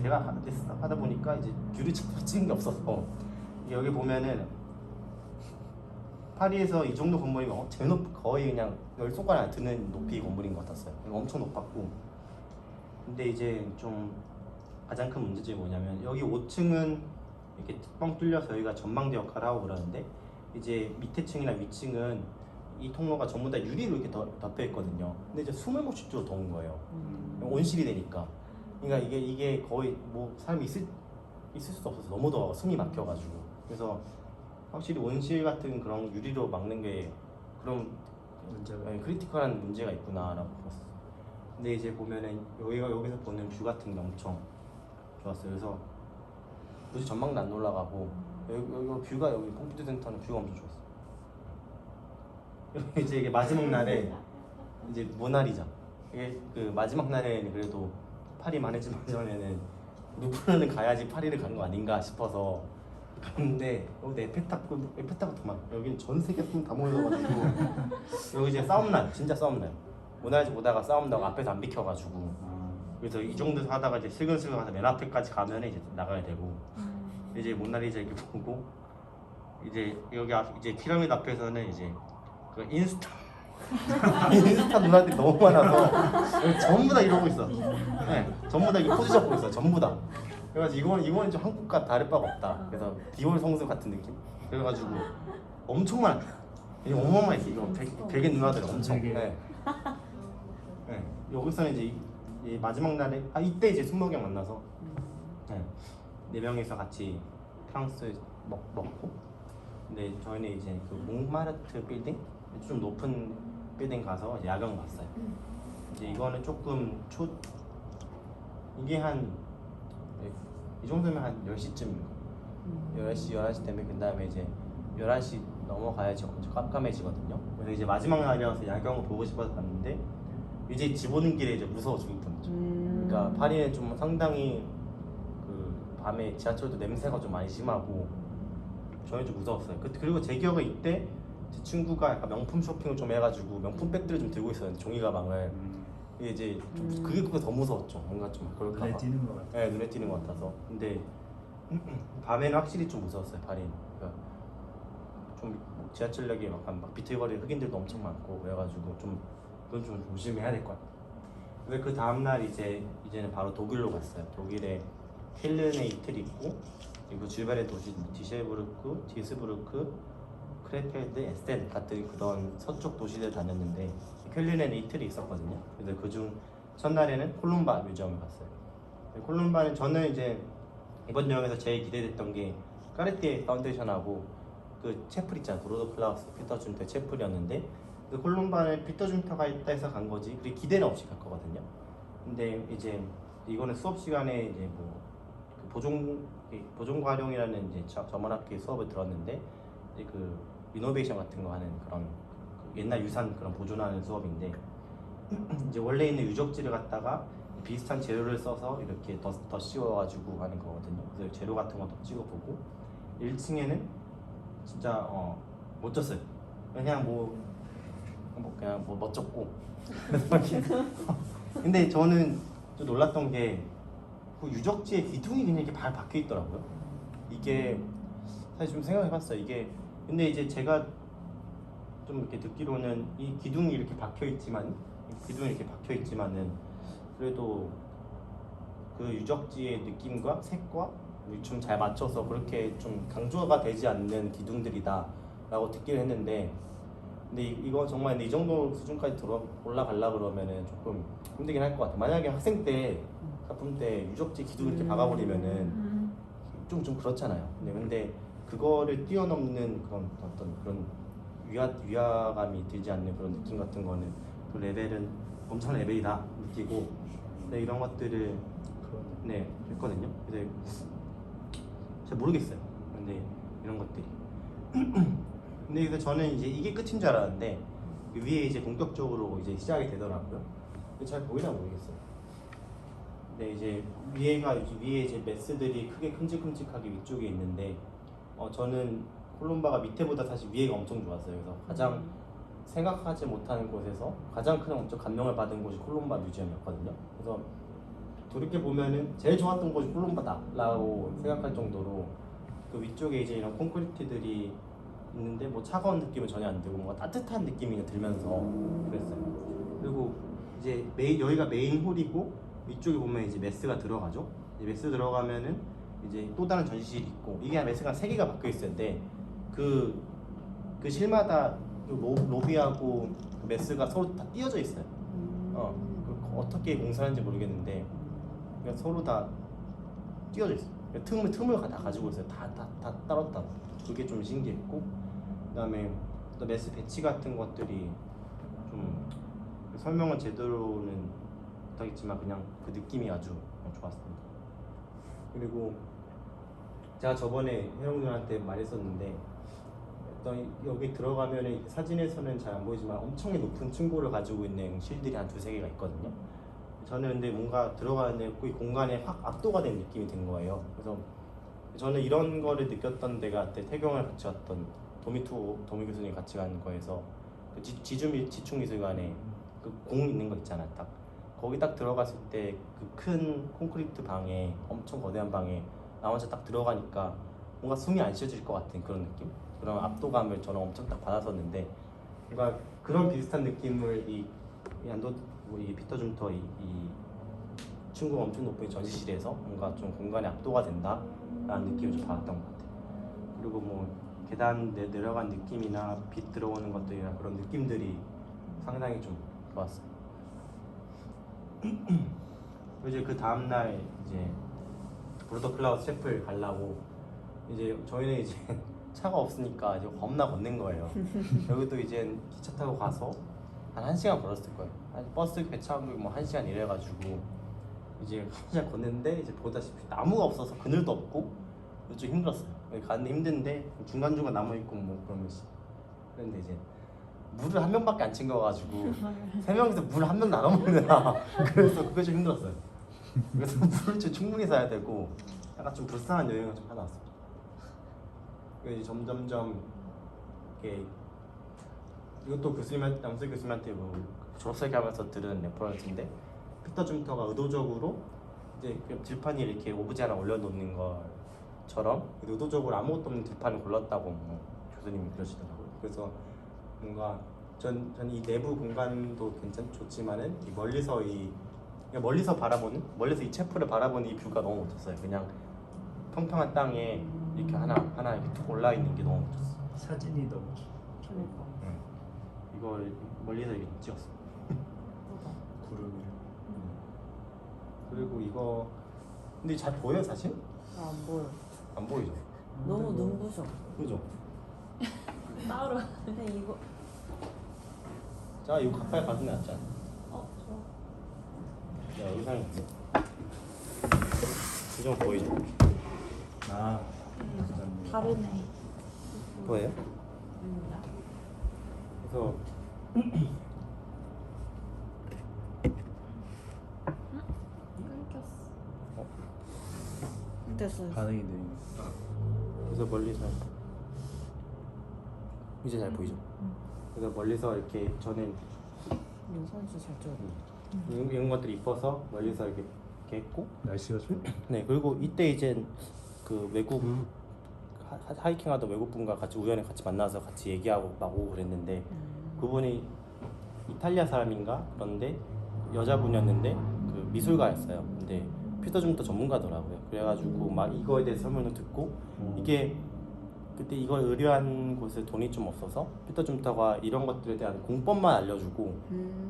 제가 하다 보니까 이제 뷰를 찍은 게 없어서 여기 보면은 파리에서 이 정도 건물이 제일 거의 그냥 10손가락 안 드는 높이 건물인 것 같았어요. 엄청 높았고 근데 이제 좀 가장 큰 문제점이 뭐냐면 여기 5층은 이렇게 뻥 뚫려서 여기가 전망대 역할을 하고 그러는데 이제 밑에 층이나 위층은 이 통로가 전부 다 유리로 이렇게 덮여 있거든요. 근데 이제 숨을 못 쉴 정도로 더운 거예요. 온실이 되니까. 그러니까 이게 거의 뭐 사람이 있을 수도 없어서 너무 더워서 숨이 막혀가지고 그래서 확실히 온실 같은 그런 유리로 막는 게 그런 크리티컬한 문제가 있구나라고 봤어요. 근데 이제 보면은 여기서 보는 뷰 같은 게 엄청 좋았어요. 그래서 굳이 전망도 안 올라가고 여기 뷰가 여기 pompidu 센터는 뷰가 엄청 좋았어요. 이제 이게 마지막 날에 이제 모나리자 이게 그 마지막 날에는 그래도 파리 만해지 전에는 루프르는 가야지 파리를 간 거 아닌가 싶어서 갔는데 여기 에펠탑도 더 많아. 여기는 전 세계 사람 다 모여가지고 여기 이제 진짜 싸움 나요. 모나리자 보다가 싸움 나고 앞에서 안 비켜가지고 그래서 이 정도 하다가 이제 슬근슬근 가서 맨 앞에까지 가면 이제 나가야 되고 이제 모나리자 이렇게 보고 이제 여기 이제 피라미드 앞에서는 이제 그 인스타 인스타 누나들이 너무 많아서 전부 다 이러고 있어. 네, 전부 다 이 포즈 잡고 있어. 전부 다. 그래가지고 이거는 좀 한국과 다를 바가 없다. 그래서 디올 성수 같은 느낌. 그래가지고 엄청 많아. 이거 어마어마했어. 이거 베개 누나들 엄청.
베개.
네. 네. 여기서는 이제 이 마지막 날에 이때 이제 승목이 형 만나서 네 명이서 같이 프랑스 먹고. 근데 저희는 이제 그 몽마르트 빌딩 좀 높은 빌딩 가서 야경 봤어요. 이제 이거는 조금 이게 한 이 정도면 한 10시쯤 11시 되면 그 다음에 이제 11시 넘어가야지 엄청 깜깜해지거든요. 그래서 이제 마지막 날이어서 야경을 보고 싶어서 갔는데 이제 집 오는 길에 이제 무서워 죽겠던 거죠. 그러니까 파리는 좀 상당히 그 밤에 지하철도 냄새가 좀 많이 심하고 저는 좀 무서웠어요. 그리고 제 기억에 이때 제 친구가 약간 명품 쇼핑을 좀 해가지고 명품 백들을 좀 들고 있었는데 종이 가방을 이게 이제 좀 그게 더 무서웠죠. 뭔가 좀 그럴까 봐.
눈에 띄는 것 같아.
네, 눈에 띄는 것 같아서. 근데 밤에는 확실히 좀 무서웠어요. 파리는. 그러니까 좀 지하철역에 막 비틀거리는 흑인들도 엄청 많고 그래가지고 좀 그건 좀 조심해야 될 것 같아요. 근데 그 다음 날 이제는 바로 독일로 갔어요. 독일에 켈른에 이틀 있고 그리고 주변의 도시 디셀부르크, 디스부르크, 크레펠드, 에스텐 같은 그런 서쪽 도시들 다녔는데 켈른에는 이틀이 있었거든요. 그래서 그중 첫날에는 콜룸바 뮤지엄을 갔어요. 콜룸바는 저는 이제 이번 여행에서 제일 기대됐던 게 까르띠에 파운데이션하고 그 채플 있잖아. 브로드 클라우스 피터 준터 채플이었는데 그 콜룸바는 피터 준터가 있다 해서 간 거지. 그리고 기대는 없이 갈 거거든요. 근데 이제 이거는 수업 시간에 이제 그 보존 과룡이라는 이제 전문학기 수업을 들었는데 이제 그 리노베이션 같은 거 하는 그런 그 옛날 유산 그런 보존하는 수업인데 이제 원래 있는 유적지를 갖다가 비슷한 재료를 써서 이렇게 더 씌워가지고 하는 거거든요. 그래서 재료 같은 것도 찍어보고 1층에는 진짜 멋졌어요. 그냥 그냥 멋졌고 근데 저는 좀 놀랐던 게 그 유적지에 기둥이 그냥 이렇게 발 박혀 있더라고요. 이게 사실 좀 생각해봤어요. 이게 근데 이제 제가 좀 이렇게 듣기로는 이 기둥이 이렇게 박혀 있지만은 그래도 그 유적지의 느낌과 색과 좀 잘 맞춰서 그렇게 좀 강조가 되지 않는 기둥들이다라고 듣긴 했는데 근데 이거 정말 이 정도 수준까지 올라가려 그러면은 조금 힘들긴 할 것 같아요. 만약에 학생 때 작품 때 유적지 기둥 이렇게 박아버리면은 좀 그렇잖아요. 근데 그거를 뛰어넘는 그런 어떤 그런 위화감이 들지 않는 그런 느낌 같은 거는 그 레벨은 엄청난 레벨이다 느끼고 이런 것들을 했거든요. 근데 잘 모르겠어요. 근데 이런 것들이 근데 그래서 저는 이제 이게 끝인 줄 알았는데 위에 이제 본격적으로 이제 시작이 되더라고요. 근데 잘 보이나 모르겠어요. 근데 이제 위에 이제 메스들이 크게 큼직큼직하게 위쪽에 있는데 저는 콜룸바가 밑에보다 사실 위에가 엄청 좋았어요. 그래서 가장 생각하지 못하는 곳에서 가장 큰 엄청 감명을 받은 곳이 콜룸바 뮤지엄이었거든요. 그래서 돌이켜 보면은 제일 좋았던 곳이 콜룸바다라고 생각할 정도로 그 위쪽에 이제 이런 콘크리트들이 있는데 뭐 차가운 느낌은 전혀 안 들고 뭔가 따뜻한 느낌이 들면서 그랬어요. 그리고 이제 여기가 메인 홀이고 위쪽에 보면 이제 메스가 들어가죠. 이제 메스 들어가면은 이제 또 다른 전시실이 있고 이게 메스가 3개가 박혀 있었는데 그 실마다 그 로비하고 그 메스가 서로 다 띄어져 있어요. 어떻게 공사하는지 모르겠는데 그냥 서로 다 띄어져 있어요. 틈을 다 가지고 있어요. 다 따로. 그게 좀 신기했고 그다음에 또 메스 배치 같은 것들이 좀 설명은 제대로는 못하겠지만 그냥 그 느낌이 아주 좋았습니다. 그리고 제가 저번에 혜영 누나한테 말했었는데 여기 들어가면 사진에서는 잘 안 보이지만 엄청 높은 층고를 가지고 있는 실들이 한 2-3개가 있거든요. 저는 근데 뭔가 들어가는데 그 공간에 확 압도가 된 느낌이 든 거예요. 그래서 저는 이런 거를 느꼈던 데가 태경을 같이 왔던 도미 교수님 같이 간 거에서 그 지충미술관에 그 공 있는 거 있잖아. 딱 거기 딱 들어갔을 때 그 큰 콘크리트 방에 엄청 거대한 방에 나 혼자 딱 들어가니까 뭔가 숨이 안 쉬어질 것 같은 그런 느낌? 그런 압도감을 저는 엄청 딱 받았었는데 그러니까 그런 비슷한 느낌을 이 안도 이 피터 줌터 이 친구가 엄청 높은 전시실에서 뭔가 좀 공간에 압도가 된다라는 느낌을 좀 받았던 것 같아요. 그리고 뭐 계단 내려간 느낌이나 빛 들어오는 것들이나 그런 느낌들이 상당히 좀 좋았어요. 이제 그 다음 날 이제 브루더 클라우스 셰프를 가려고 이제 저희는 이제 차가 없으니까 이제 겁나 걷는 거예요. 여기도 이제 기차 타고 가서 한 1시간 걸었을 거예요. 버스 배차하고 뭐 1시간 이래가지고 이제 1시간 걷는데 이제 보다시피 나무가 없어서 그늘도 없고 좀 힘들었어요. 가는데 힘든데 중간중간 나무 있고 뭐 그러면서 그런데 이제 물을 한 명밖에 안 챙겨가지고 3명이서 물 한 명 나눠 먹느라 그래서 그게 좀 힘들었어요. 그래서 물을 좀 충분히 사야 되고 약간 좀 불쌍한 여행을 좀 하다 왔어요. 그래서 이제 점점점 이게 이것도 남수 교수님한테 뭐 졸업설계 하면서 들은 레퍼런스인데 피터 줌터가 의도적으로 이제 그 들판에 이렇게 오브제 하나 올려놓는 것처럼 의도적으로 아무것도 없는 들판을 골랐다고 뭐 교수님이 그러시더라고요. 그래서 뭔가 전 이 내부 공간도 좋지만은 이 멀리서 바라보는 멀리서 이 체프를 바라보는 이 뷰가 너무 멋졌어요. 그냥 평평한 땅에 이렇게 하나 이렇게 툭 올라 있는 게 너무 멋졌어.
사진이 너무
그러니까.
이걸 멀리서 이렇게 찍었어.
구름이.
그리고 이거 근데 잘 보여 사실?
안 보여.
안 보이죠?
너무 눈부셔.
그죠?
따로.
근데 이거
자 이거 가까이 가는 게 낫지 않아?
좋아.
야 의상이 있어. 이정 보이죠?
아,
다르네.
보여요? 그래서
끊겼어.
됐어.
반응이 느린.
그래서 멀리서 이제 잘 보이죠? 그래서 멀리서 이렇게 저는
이거 사진 진짜 잘 찍어.
이런 것들이 이뻐서 멀리서 이렇게 했고
날씨가 좋아.
네 그리고 이때 이제 그 외국 하이킹하던 외국 분과 같이 우연히 같이 만나서 같이 얘기하고 막 오고 그랬는데 그분이 이탈리아 사람인가 그런데 여자분이었는데 그 미술가였어요. 근데 피터 줌터 전문가더라고요. 그래가지고 막 이거에 대해서 설명을 듣고 이게 그때 이걸 의뢰한 곳에 돈이 좀 없어서 피터 줌터가 이런 것들에 대한 공법만 알려주고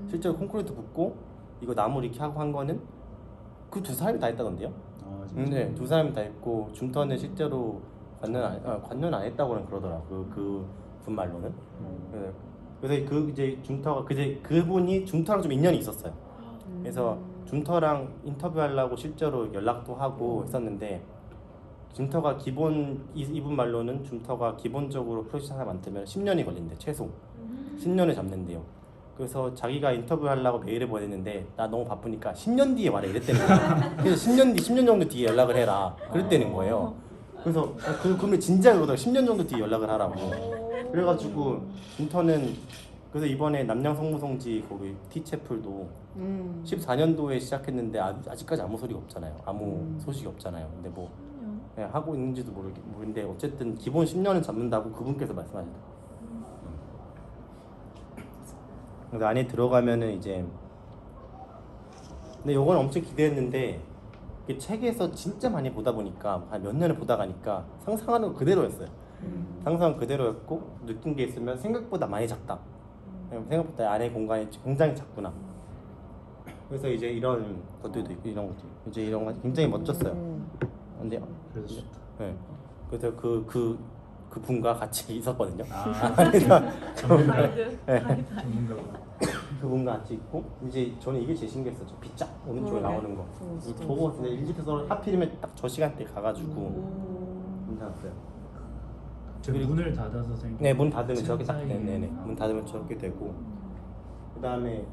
실제로 콘크리트 붓고 이거 나무 이렇게 하고 한 거는 그 두 사람이 다 했다던데요.
아, 진짜.
네, 두 사람이 다 했고 줌터는 실제로 관련 안 했다고는 그러더라고. 그분 말로는. 네. 그래서 그 이제 줌터가 그분이 줌터랑 좀 인연이 있었어요. 그래서 줌터랑 인터뷰하려고 실제로 연락도 하고 했었는데 줌터가 이분 말로는 줌터가 기본적으로 프로젝트 하나 만들면 10년이 걸린대 최소 10년을 잡는데요. 그래서 자기가 인터뷰하려고 메일을 보냈는데 나 너무 바쁘니까 10년 뒤에 말해 이랬다는 거야. 그래서 10년 정도 뒤에 연락을 해라 그랬다는 거예요. 그래서 그러면 진짜 그러더라고. 10년 정도 뒤에 연락을 하라고. 그래가지고 줌터는 그래서 이번에 남양 성무성지 거기 티채플도 14년도에 시작했는데 아직까지 아무 소리가 없잖아요. 아무 소식이 없잖아요. 근데 뭐 네, 하고 있는지도 모르는데 어쨌든 기본 10년은 잡는다고 그분께서 말씀하시더라고요. 근데 안에 들어가면은 이제 근데 요건 엄청 기대했는데 이게 책에서 진짜 많이 보다 보니까 한 몇 년을 보다 가니까 상상하는 거 그대로였어요. 상상은 그대로였고 느낀 게 있으면 생각보다 많이 작다. 생각보다 안에 공간이 굉장히 작구나. 그래서 이제 이런 것들도 있고 이런 것들 이제 이런 거 굉장히 멋졌어요. 근데
그래서 좋다.
네. 그래서 그 분과 같이 있었거든요.
가이드.
전문가가.
그분과 같이 있고 이제 저는 이게 제일 신기했어요. 빛짝 오른쪽에 나오는 거. 이 보고 근데 일집에서 하필이면 딱 저 시간대에 가가지고 괜찮았어요.
저 문을 닫아서 생긴.
네, 문 닫으면 저렇게 딱
사이에.
네네. 문 닫으면 저렇게 되고 그 다음에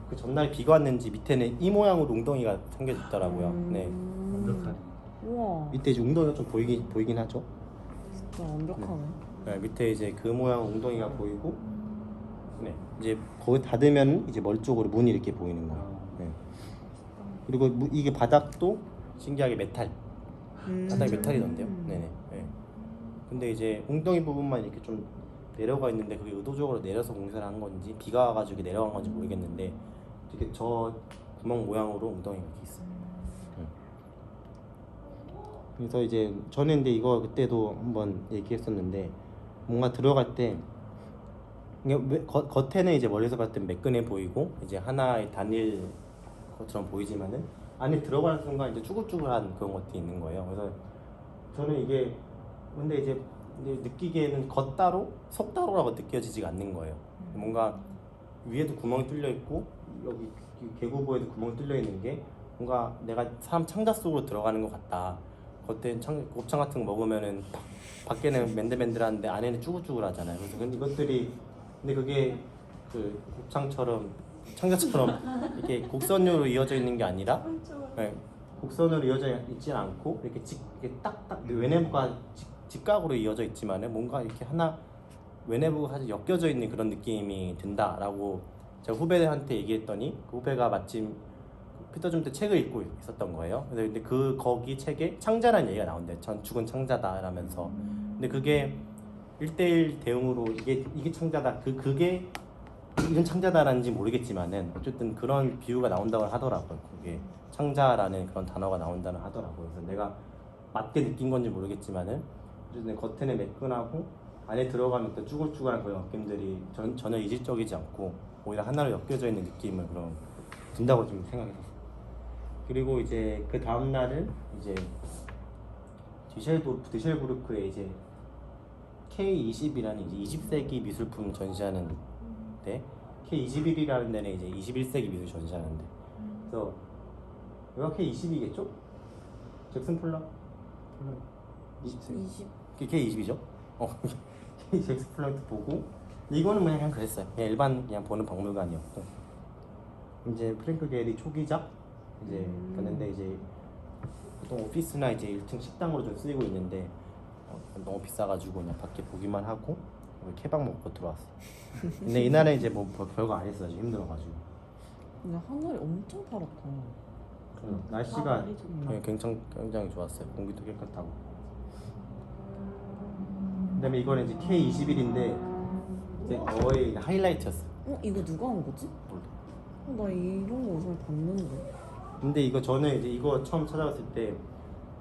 그 전날 비가 왔는지 밑에는 이 모양으로 웅덩이가 생겨졌더라고요. 네.
완벽하네.
우와.
밑에 이제 웅덩이가 좀 보이긴 하죠.
진짜 완벽하네.
네, 밑에 이제 그 모양 웅덩이가 보이고, 네, 이제 거기 닫으면 이제 멀 쪽으로 문이 이렇게 보이는 거예요. 네. 그리고 이게 바닥도 신기하게 메탈, 바닥이 메탈이던데요. 네네. 네. 근데 이제 웅덩이 부분만 이렇게 좀 내려가 있는데 그게 의도적으로 내려서 공사를 한 건지 비가 와가지고 내려간 건지 모르겠는데 이렇게 저 구멍 모양으로 웅덩이가 이렇게 있어요. 그래서 이제 저는 근데 이거 그때도 한번 얘기했었는데 뭔가 들어갈 때 이게 겉에는 이제 멀리서 봤을 때 매끈해 보이고 이제 하나의 단일 것처럼 보이지만은 안에 들어가는 순간 이제 쭈글쭈글한 그런 것들이 있는 거예요. 그래서 저는 이게 근데 이제 느끼기에는 겉 따로 속 따로라고 느껴지지가 않는 거예요. 뭔가 위에도 구멍이 뚫려 있고 여기 개구보에도 구멍이 뚫려 있는 게 뭔가 내가 사람 창자 속으로 들어가는 것 같다. 겉에 곱창 같은 거 먹으면은 밖에는 맨들맨들한데 안에는 쭈글쭈글하잖아요. 그래서 이것들이 근데 그게 그 곱창처럼 창자처럼 이렇게 곡선으로 이어져 있는 게 아니라 네, 곡선으로 이어져 있지 않고 이렇게 이렇게 딱딱 외내부가 직각으로 이어져 있지만은 뭔가 이렇게 하나 외내부가 사실 엮여져 있는 그런 느낌이 든다라고 제가 후배한테 얘기했더니 그 후배가 마침 피터 존 때 책을 읽고 있었던 거예요. 근데 거기 책에 창자라는 얘기가 나온대. 전 죽은 창자다라면서. 근데 그게 1대1 대응으로 이게 창자다. 그게 이런 창자다라는지 모르겠지만은 어쨌든 그런 비유가 나온다고 하더라고요. 그게 창자라는 그런 단어가 나온다는 하더라고요. 그래서 내가 맞게 느낀 건지 모르겠지만은 어쨌든 겉에는 매끈하고 안에 들어가면 또 쭈글쭈글한 그런 느낌들이 전혀 이질적이지 않고 오히려 하나로 엮여져 있는 느낌을 그런 든다고 좀 생각했었어요. 그리고 이제 그 다음 날은 이제 디셀부르크에 이제 K20이라는 이제 20세기 미술품 전시하는 데 K21이라는 데는 이제 21세기 미술 전시하는데 그래서 여기가 K20이겠죠? 잭슨 폴락?
20.
K20이죠? 잭슨 폴락도 보고 이거는 그냥 그랬어요. 그냥 일반 그냥 보는 박물관이었고 이제 프랭크 게리 초기작 이제 갔는데 이제 보통 오피스나 이제 1층 식당으로 좀 쓰이고 있는데 너무 비싸가지고 그냥 밖에 보기만 하고 케밥 먹고 들어왔어. 근데 이날에 이제 뭐 별거 안 했어. 지금 힘들어가지고.
근데 하늘이 엄청 파랗다.
날씨가 굉장히 좋았어요. 공기도 깨끗하고. 그다음에 이거는 이제 K21인데 이제 거의 하이라이트였어.
이거 누가 한 거지?
몰라.
나 이런 거 어디서 봤는데.
근데 이거 저는 이제 이거 처음 찾아봤을 때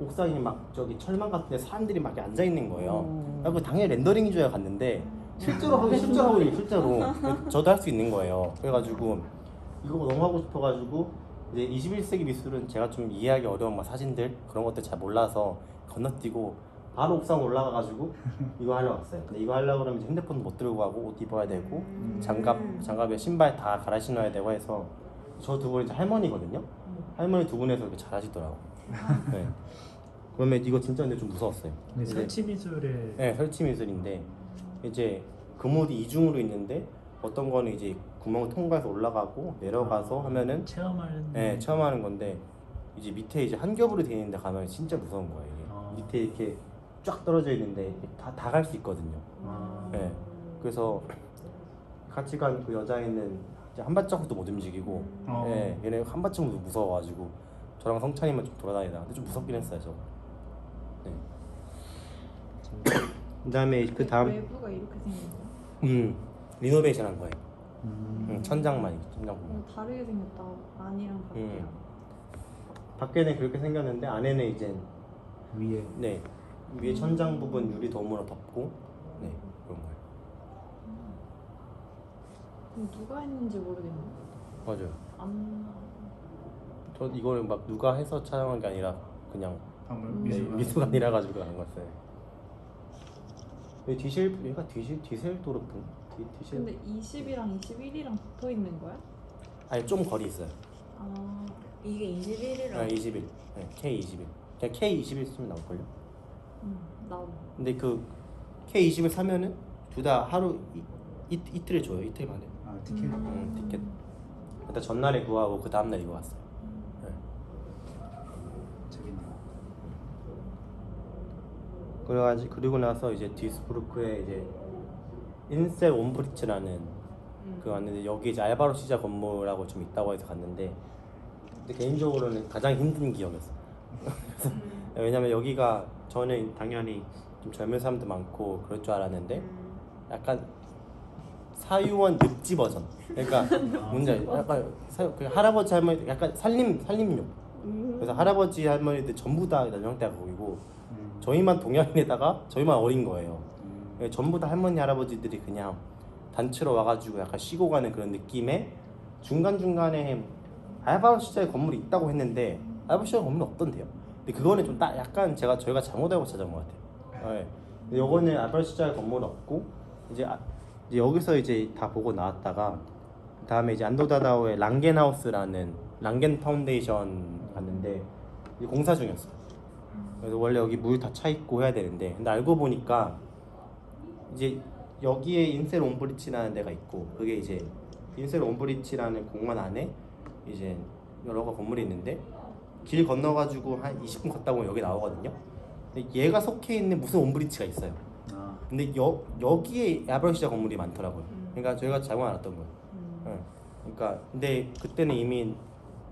옥상에 막 저기 철망 같은데 사람들이 막 앉아 있는 거예요. 그리고 당연히 렌더링인 줄 알고 갔는데 실제로 하고 실제로 저도 할 수 있는 거예요. 그래가지고 이거 너무 하고 싶어가지고 이제 21세기 미술은 제가 좀 이해하기 어려운 막 사진들 그런 것들 잘 몰라서 건너뛰고 바로 옥상 올라가가지고 이거 하려고 왔어요. 근데 이거 하려고 그러면 이제 핸드폰 못 들고 가고 옷 입어야 되고 장갑에 신발 다 갈아 신어야 되고 해서 저 두 분 이제 할머니거든요. 할머니 두 분에서 이렇게 잘하시더라고. 네. 그러면 이거 진짜 근데 좀 무서웠어요.
근데 설치 미술에
네, 설치 미술인데 이제 금옷이 이중으로 있는데 어떤 거는 이제 구멍을 통과해서 올라가고 내려가서 하면은 체험하는 건데 이제 밑에 이제 한 겹으로 되어 있는데 가면 진짜 무서운 거예요. 이게. 밑에 이렇게 쫙 떨어져 있는데 다 갈 수 있거든요. 네. 그래서 같이 간 그 여자애는 이제 한 발자국도 못 움직이고, 네, 얘네 한 발자국도 무서워가지고 저랑 성찬이만 좀 돌아다니다. 근데 좀 무섭긴 했어요, 저거. 네. 그다음에 그 다음
외부가 이렇게 생겼네.
리노베이션한 거예요. 천장만
다르게 생겼다. 안이랑 밖이랑.
밖에는 그렇게 생겼는데 안에는 이제
위에
위에 천장 부분 유리 도움으로 덮고 네 그런 거예요.
그럼 누가 했는지 모르겠네.
맞아요.
안.
저 이거를 막 누가 해서 촬영한 게 아니라 그냥 미술관이라 가지고 한 거였어요. 여기 얘가 디셀도르프.
근데 20이랑 21이랑 붙어 있는 거야?
아니 좀 거리 있어요.
아.
이게 21이라.
아 21. 네, K21. 그냥 K21 쓰면 나올걸요.
나도.
근데 그 K20을 사면은 둘 다 하루 이틀에 줘요. 이틀 만에.
아 티켓.
티켓. 일단 전날에 구하고 그 다음 날 이거 왔어요. 네.
재밌네요.
그리고 나서 이제 디스부르크에 이제 인셀 온브리츠라는 그 왔는데 여기 이제 알바로 시자 건물하고 좀 있다고 해서 갔는데 근데 개인적으로는 가장 힘든 기억이었어요. 왜냐면 여기가 저는 당연히 좀 젊은 사람도 많고 그럴 줄 알았는데 약간 사유원 늪지 버전. 그러니까 뭔지 알죠? 약간 그 할아버지 할머니 약간 살림용. 그래서 할아버지 할머니들 전부 다 연령대가 거기고 저희만 동양인에다가 저희만 어린 거예요. 전부 다 할머니 할아버지들이 그냥 단체로 와가지고 약간 쉬고 가는 그런 느낌의 중간중간에 알바 시절 건물이 있다고 했는데 알바 시절 건물이 없던데요. 근데 그거는 좀 약간 저희가 잘못 알고 찾아온 것 같아요. 네. 근데 요거는 알바 시절 건물 없고 이제 여기서 이제 다 보고 나왔다가 그다음에 이제 안도다다오의 랑겐하우스라는 랑겐 파운데이션 갔는데 이제 공사 중이었어요. 그래서 원래 여기 물 다 차 있고 해야 되는데 근데 알고 보니까 이제 여기에 인셀 온브리치라는 데가 있고 그게 이제 인셀 온브리치라는 공원 안에 이제 여러 건물이 있는데 길 건너가지고 한 20분 걷다 보면 여기 나오거든요. 근데 얘가 속해 있는 무슨 온브리치가 있어요. 근데 여기에 야벌시장 건물이 많더라고요. 그러니까 저희가 잘못 알았던 거예요. 네. 그러니까 근데 그때는 이미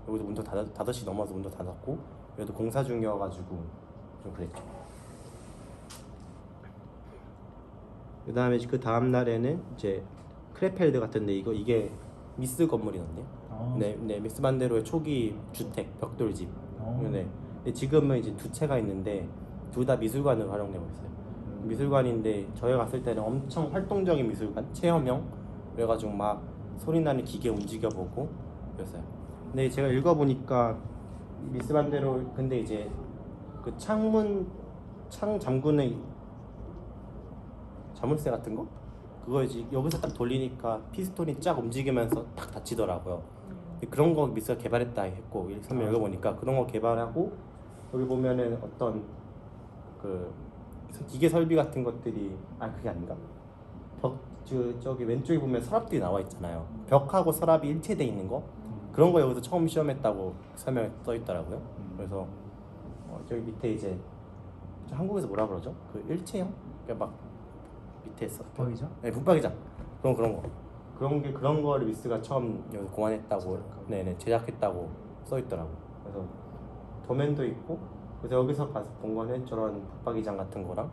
여기도 문 5시 넘어서 문도 닫았고 여기도 공사 중이어가지고 좀 그랬죠. 그 다음에 그 다음 날에는 이제 크레펠드 같은데 이게 미스 건물이던데. 네, 미스 반데로의 초기 주택 벽돌집. 네. 근데 지금은 이제 두 채가 있는데 둘 다 미술관으로 활용되고 있어요. 미술관인데 저희 갔을 때는 엄청 활동적인 미술관, 체험형 그래가지고 막 소리 나는 기계 움직여보고 그랬어요. 근데 제가 읽어보니까 미스 반데로 근데 이제 그 창 잠그는 자물쇠 같은 거? 그거 이제 여기서 딱 돌리니까 피스톤이 쫙 움직이면서 딱 닫히더라고요. 그런 거 미스가 개발했다 했고 설명 읽어보니까 그런 거 개발하고 여기 보면은 어떤 그 기계 설비 같은 것들이 그게 아닌가? 저기 왼쪽에 보면 서랍들이 나와 있잖아요. 벽하고 서랍이 일체돼 있는 거 그런 거 여기서 처음 시험했다고 설명에 써 있더라고요. 그래서 저기 밑에 이제 한국에서 뭐라 그러죠? 그 일체형? 그러니까 막 밑에 있어.
붙박이장?
네, 붙박이장. 그런 거. 그런 거를 미스가 처음 여기 고안했다고, 네네 제작했다고 써 있더라고. 그래서 도면도 있고, 그래서 여기서 본 거는 저런 붙박이장 같은 거랑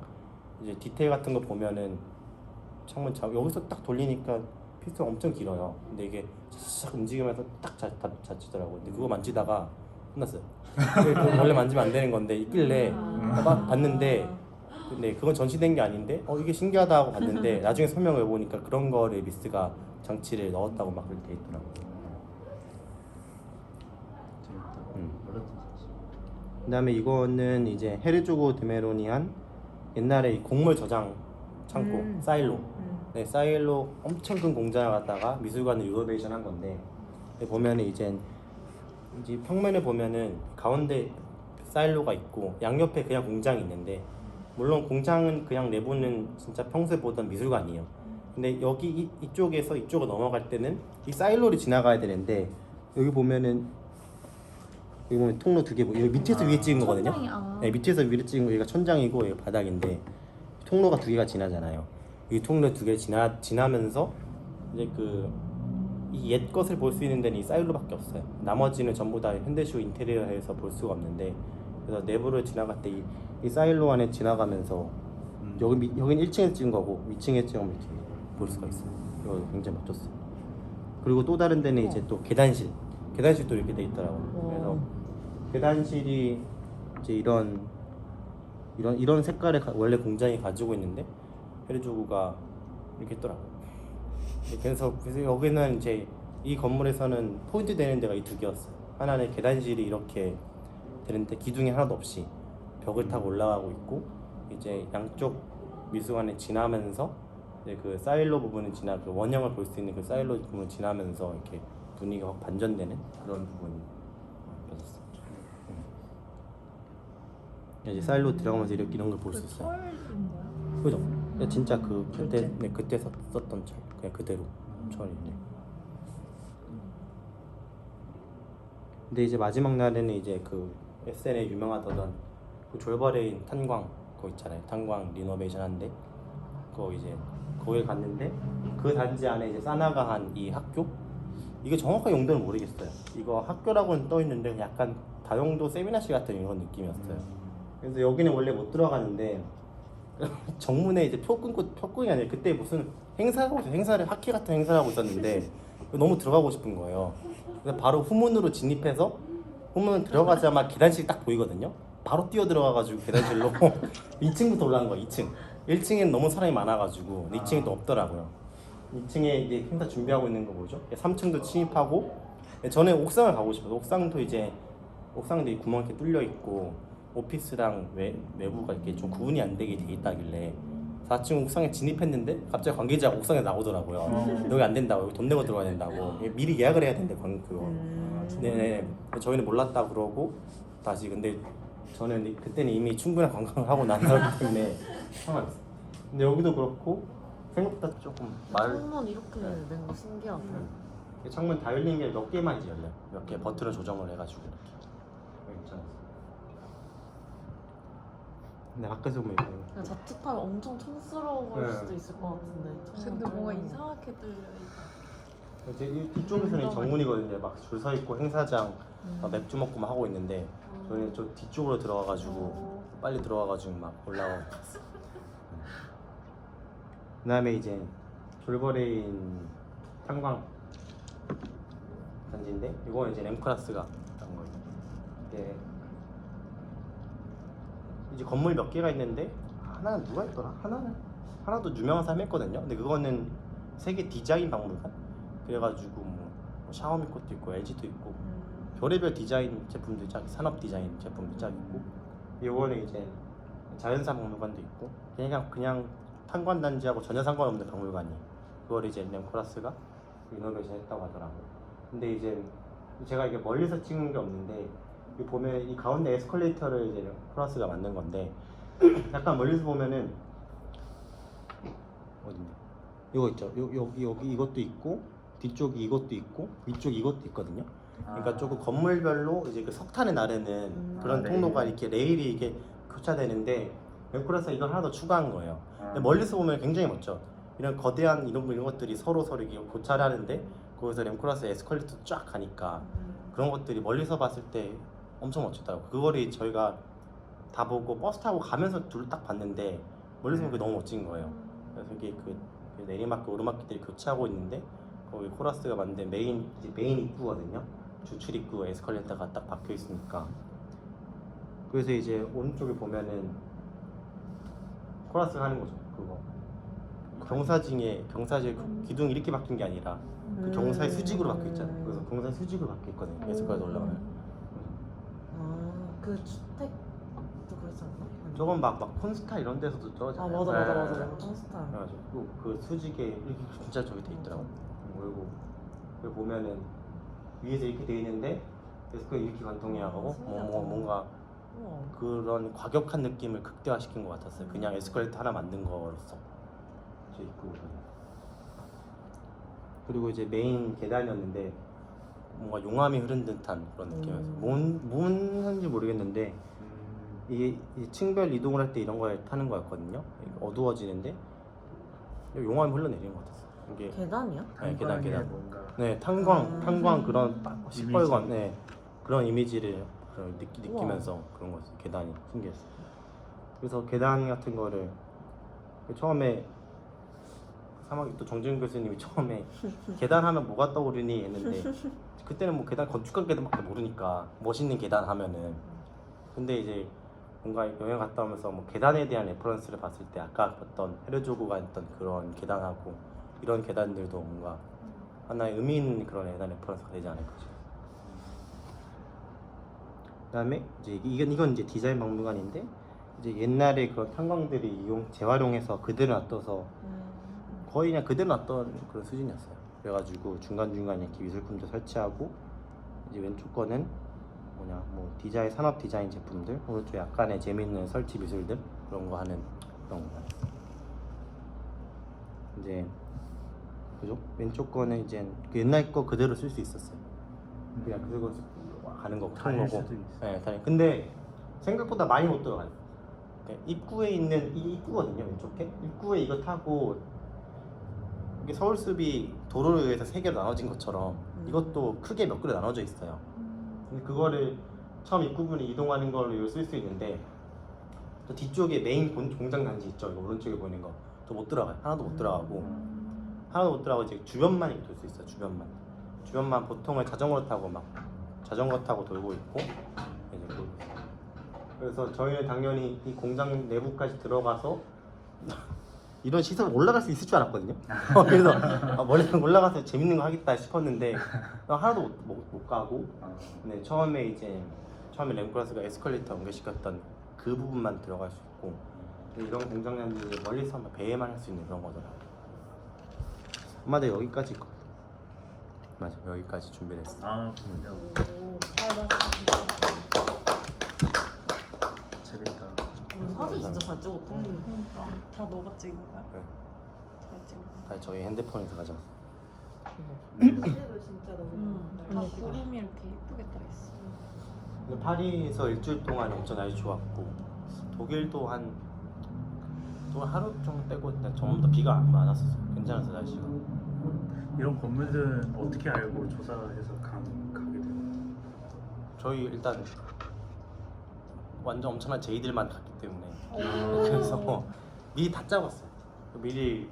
이제 디테일 같은 거 보면은 창문 여기서 딱 돌리니까 피스가 엄청 길어요. 근데 이게 싹 움직이면서 딱 닫히더라고. 근데 그거 만지다가 혼났어요. 원래 만지면 안 되는 건데 있길래 막 봤는데. 근데 그건 전시된 게 아닌데 이게 신기하다 하고 봤는데 나중에 설명을 보니까 그런 거를 미스가 장치를 넣었다고 막 그렇게 돼 있더라고요.
재밌다. 몰랐던 사실.
그다음에 이거는 이제 헤르조고 드메로니안 옛날에 이 곡물 저장 창고 사일로. 네, 사일로 엄청 큰 공장을 갖다가 미술관을 리노베이션 한 건데 보면은 이제 평면에 보면은 가운데 사일로가 있고 양옆에 그냥 공장이 있는데 물론 공장은 그냥 내부는 진짜 평소에 보던 미술관이에요. 근데 여기 이쪽에서 이쪽으로 넘어갈 때는 이 사일로를 지나가야 되는데 여기 보면 통로 2개 여기 밑에서 위에 찍은 거거든요. 네, 밑에서 위에 찍은 거 여기가 천장이고 여기 바닥인데 통로가 2개가 지나잖아요. 이 통로 2개 지나면서 이제 이 옛 것을 볼 수 있는 데는 이 사일로밖에 없어요. 나머지는 전부 다 현대식 인테리어에서 볼 수가 없는데 그래서 내부를 지나갈 때 이 사일로 안에 지나가면서 여기는 1층에서 찍은 거고 2층에 찍으면 이렇게 볼 수가 있어요. 이거 굉장히 멋졌어요. 그리고 또 다른 데는 이제 또 계단실도 이렇게 돼 있더라고요. 그래서 계단실이 이제 이런 색깔의 원래 공장이 가지고 있는데 헤르조그가 이렇게 있더라고요. 그래서 여기는 이제 이 건물에서는 포인트 되는 데가 이 2개였어요. 하나는 계단실이 이렇게 되는데 기둥이 하나도 없이 벽을 타고 올라가고 있고 이제 양쪽 미술관에 지나면서 이제 그 사일로 부분을 그 원형을 볼 수 있는 그 사일로 부분을 지나면서 이렇게 분위기가 확 반전되는 그런 부분이 있었어요. 이제 사일로 들어가면서 이런 걸 볼 수 있어요.
철인가요?
그죠? 진짜 그때 썼던 철 그냥 그대로 철이네. 근데 이제 마지막 날에는 이제 그 SN에 유명하던 그 졸버레인 탄광 그거 있잖아요. 탄광 리노베이션 한데 거기 갔는데 그 단지 안에 이제 사나가 한 이 학교 이게 정확한 용도는 모르겠어요. 이거 학교라고는 떠 있는데 약간 다용도 세미나실 같은 이런 느낌이었어요. 그래서 여기는 원래 못 들어가는데 정문에 이제 표 끊기 아니라 그때 무슨 행사를 학회 같은 행사를 하고 있었는데 너무 들어가고 싶은 거예요. 그래서 바로 후문으로 진입해서 후문 들어가자마자 계단실 딱 보이거든요. 바로 뛰어 들어가가지고 계단실로 2층부터 올라간 거예요. 2층. 1층엔 너무 사람이 많아가지고 2층에 또 없더라고요. 2층에 이제 행사 준비하고 있는 거 뭐죠? 3층도 침입하고 저는 옥상을 가고 싶어서 옥상도 이제 옥상도 구멍 이렇게 뚫려 있고 오피스랑 외부가 이렇게 좀 구분이 안 되게 돼 있다길래 4층 옥상에 진입했는데 갑자기 관계자가 옥상에 나오더라고요. 여기 안 된다고, 여기 돈 내고 들어가야 된다고. 미리 예약을 해야 된대 그거. 네네. 저희는 몰랐다 그러고 다시 근데 저는 그때는 이미 충분한 관광을 하고 난 거기 때문에 상관없어요. 근데 여기도 그렇고 생각보다 조금
창문 이렇게 된 거 신기하다.
창문 다 열린 게 몇 개만 이제 열려요. 몇 개 버튼을 조정을 해가지고 이렇게. 괜찮았어요. 근데 밖에서 보면 이거
그냥 자칫하면 엄청 촌스러울
네.
수도 있을 것 같은데.
근데 뭔가 이상하게 들려.
이제 이 뒤쪽에서는 정문이거든요. 막 줄 서 있고 행사장 막 맥주 먹고 막 하고 있는데 저희는 좀 뒤쪽으로 들어가가지고 빨리 들어가가지고 막 올라가고 그다음에 이제 졸버레인 탄광 단지인데 이거 이제 램클라스가 한 거예요. 이게 이제 건물 몇 개가 있는데 하나는 누가 했더라? 하나도 유명한 사람이 했거든요. 근데 그거는 세계 디자인 박물관 그래가지고 뭐 샤오미 것도 있고 LG도 있고 별의별 디자인 제품들 쫙 산업 디자인 제품들 쫙 있고 이거는 이제 자연사 박물관도 있고 그냥 탄광 단지하고 전혀 상관없는 박물관이 그걸 이제 램코라스가 리노베이션 했다고 하더라고요. 근데 이제 제가 이게 멀리서 찍은 게 없는데 여기 보면 이 가운데 에스컬레이터를 이제 램코라스가 만든 건데 약간 멀리서 보면은 어딘데? 이거 있죠. 여기 이것도 있고 뒤쪽이 이것도 있고 위쪽이 이것도 있거든요. 그러니까 조금 건물별로 이제 그 석탄에 나르는 그런
네.
통로가 이렇게 레일이 이게 교차되는데 램코라스가 이걸 하나 더 추가한 거예요. 근데 멀리서 보면 굉장히 멋져. 이런 거대한 이런 것들이 서로 이렇게 교차를 하는데 거기서 램코라스 에스컬레이터 쫙 가니까 그런 것들이 멀리서 봤을 때 엄청 멋졌다고. 그거를 저희가 다 보고 버스 타고 가면서 둘 딱 봤는데 멀리서 보면 그게 너무 멋진 거예요. 그래서 이게 그 내리막길 오르막길들이 교차하고 있는데 거기 코라스가 만든 메인 입구거든요. 주출 입구 에스컬레이터가 딱 박혀 있으니까. 그래서 이제 오른쪽에 보면은 코라스가 하는 거죠. 그거 경사진 기둥이 이렇게 박힌 게 아니라 그 경사의 수직으로 박혀 있잖아요. 그래서 경사의 수직으로 박혀 있거든요. 에스컬레이터 올라가면.
그 주택도 그렇지 않나?
저건 막 콘스타 이런 데서도 떨어져요.
아 맞아. 콘스타.
그래가지고 그 수직에 이렇게 진짜 저기 돼 있더라고. 그리고 여기 보면은 위에서 이렇게 돼 있는데 에스컬레이터 이렇게 관통해가고 뭔가
우와.
그런 과격한 느낌을 극대화시킨 것 같았어요. 그냥 에스컬레이터 하나 만든 거로서. 저 입구 그리고 이제 메인 계단이었는데 뭔가 용암이 흐른 듯한 그런 느낌이었어요. 뭔 하는지 모르겠는데 이게 층별 이동을 할 때 이런 걸 타는 거였거든요. 어두워지는데 용암이 흘러내리는 것 같았어요. 이게
계단이야?
네, 계단.
뭔가
네, 탄광 그런 시뻘건
이미지.
네, 그런 이미지를 느끼면서 그런 거였어요. 계단이 신기했어요. 그래서 계단 같은 거를 처음에 사막 또 정준 교수님이 처음에 계단 하면 뭐가 떠오르니 했는데 그때는 뭐 계단 건축한 계단밖에 모르니까 멋있는 계단 하면은 근데 이제 뭔가 여행 갔다 오면서 뭐 계단에 대한 레퍼런스를 봤을 때 아까 어떤 헤르조그가 했던 그런 계단하고 이런 계단들도 뭔가 하나의 의미 있는 그런 계단 레퍼런스가 되지 않을까 싶어요. 그다음에 이제 이건 이제 디자인 박물관인데 이제 옛날에 그런 탄광들이 재활용해서 그대로 놔둬서 거의 그냥 그대로 놨던 그런 수준이었어요. 그래가지고 중간중간 이렇게 미술품도 설치하고 이제 왼쪽 거는 뭐냐 뭐 산업 디자인 제품들 오른쪽 약간의 재밌는 설치 미술들 그런 거 하는 그런 거. 이제 그죠? 왼쪽 거는 이제 그 옛날 거 그대로 쓸 수 있었어요. 그냥 그거 가는 거
다닐
통로고.
수도 있어.
네, 근데 생각보다 많이 못 들어가요. 입구에 있는 이 입구거든요. 왼쪽에 입구에 이거 타고 이게 서울숲이 도로에 의해서 세 개로 나눠진 것처럼 이것도 크게 몇 개로 나눠져 있어요. 근데 그거를 처음 입구분이 이동하는 걸로 쓸 수 있는데 저 뒤쪽에 메인 공장 단지 있죠. 이거 오른쪽에 보이는 거. 저 못 들어가요. 하나도 못 들어가고 하나도 못 들어가고 이제 주변만 이렇게 돌 수 있어요. 주변만 보통은 자전거 타고 돌고 있고 이제 돌고 있어요. 그래서 저희는 당연히 이 공장 내부까지 들어가서 이런 시설 올라갈 수 있을 줄 알았거든요. 그래서 원래는 올라가서 재밌는 거 하겠다 싶었는데 하나도 못 가고 네, 처음에 램클라스가 에스컬레이터 연결시켰던 그 부분만 들어갈 수 있고 이런 공장장이 멀리서 한번 배회만 할 수 있는 그런 거더라고요. 아마도 여기까지 있거든. 맞아, 여기까지 준비를 했어.
아 그래요.
잘 봤습니다.
재밌다.
사진 진짜 잘 찍었다.
그러니까 다 너가 찍은 거야?
네.
잘 찍은 거야.
다 저희 핸드폰에서 가져왔어.
사진도 진짜 너무
다 구름이 이렇게 예쁘게 떠 있어.
근데 파리에서 일주일 동안 엄청 날씨 좋았고 독일도 한 하루 정도 빼고 전부 다 비가 안 왔었어. 괜찮았어 날씨가.
이런 건물들은 어떻게 알고 조사해서 가게 돼요?
저희 일단 완전 엄청난 제이들만 갔기 때문에 그래서 미리 다 짜봤어요. 미리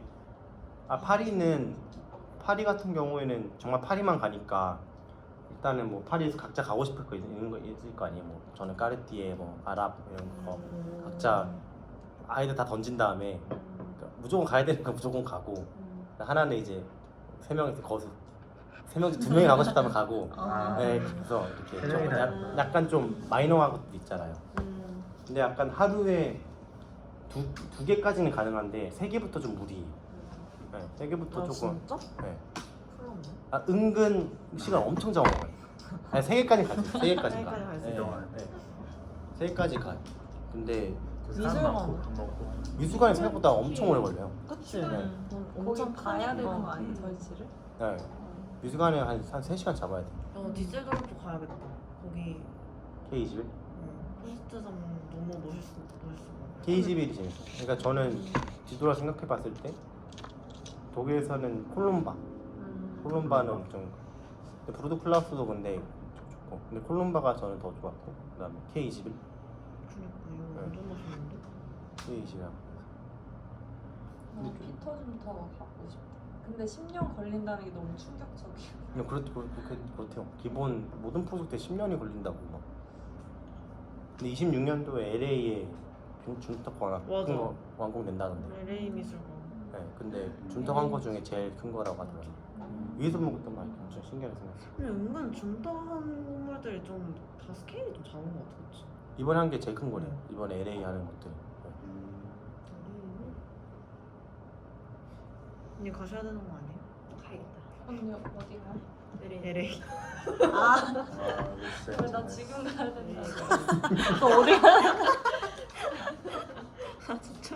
파리 같은 경우에는 정말 파리만 가니까 일단은 뭐 파리에서 각자 가고 싶을 거 있는 거 있을 거 아니에요. 뭐 저는 까르띠에, 뭐 아랍 이런 거 각자 아이들 다 던진 다음에 그러니까 무조건 가야 되는 거 무조건 가고 하나는 이제 세 명이서 거수 세 명 중 두 명이 가고 싶다면 가고 네, 그래서 이렇게 좀 약간 좀 마이너한 것도 있잖아요. 근데 약간 하루에 두 개까지는 가능한데 세 개부터 좀 무리. 네, 세 개부터 조금.
진짜?
네.
풀었네.
은근 시간 엄청 잡아먹어요. 아니, 세 개까지 가지. 세 개까지 가.
세 개까지 갈 수
네,
있어요.
네. 세 개까지 가. 근데
사람
미술관.
많고 돈 많고.
미술관이 생각보다 엄청 오래 걸려요.
그치?
네.
엄청
가야 되는
크니까.
거 아니야 전시를?
네. 미술관에 한 3시간 잡아야 돼.
디셀도르프 가야겠다. 거기
K21.
포스트점 너무 멋있어.
K21이 재밌어. 그러니까 저는 뒤돌아 생각해봤을 때 독일에서는 콜룸바는 좀 근데 브루드 클라우스도 근데 좋고 근데 콜룸바가 저는 더 좋았고 그다음에 K21.
그니까 이거 완전 멋있는데?
K21.
피터 좀 더 가고 싶다. 근데 10년 걸린다는 게 너무 충격적이야.
그냥 그렇대요. 기본 모든 프로젝트에 10년이 걸린다고 막. 근데 26년도에 LA에 준턱
맞아.
완공된다던데.
LA 미술관.
네, 근데 준턱 한 거 중에 제일 큰 거라고 하더라고요. 위에서 보면 그때 막 엄청 신기하게 생겼어.
근데 은근 준떡한 건물들이 좀 다 스케일이 좀 작은 것 같아, 그치?
이번에 한 게 제일 큰 거래요. 이번에 LA 하는 것들이. 네.
언니 가셔야 되는 거 아니에요?
가야겠다. 언니 어디 가?
LA.
아,
왜 나 지금 가야 된다.
너 어디 가?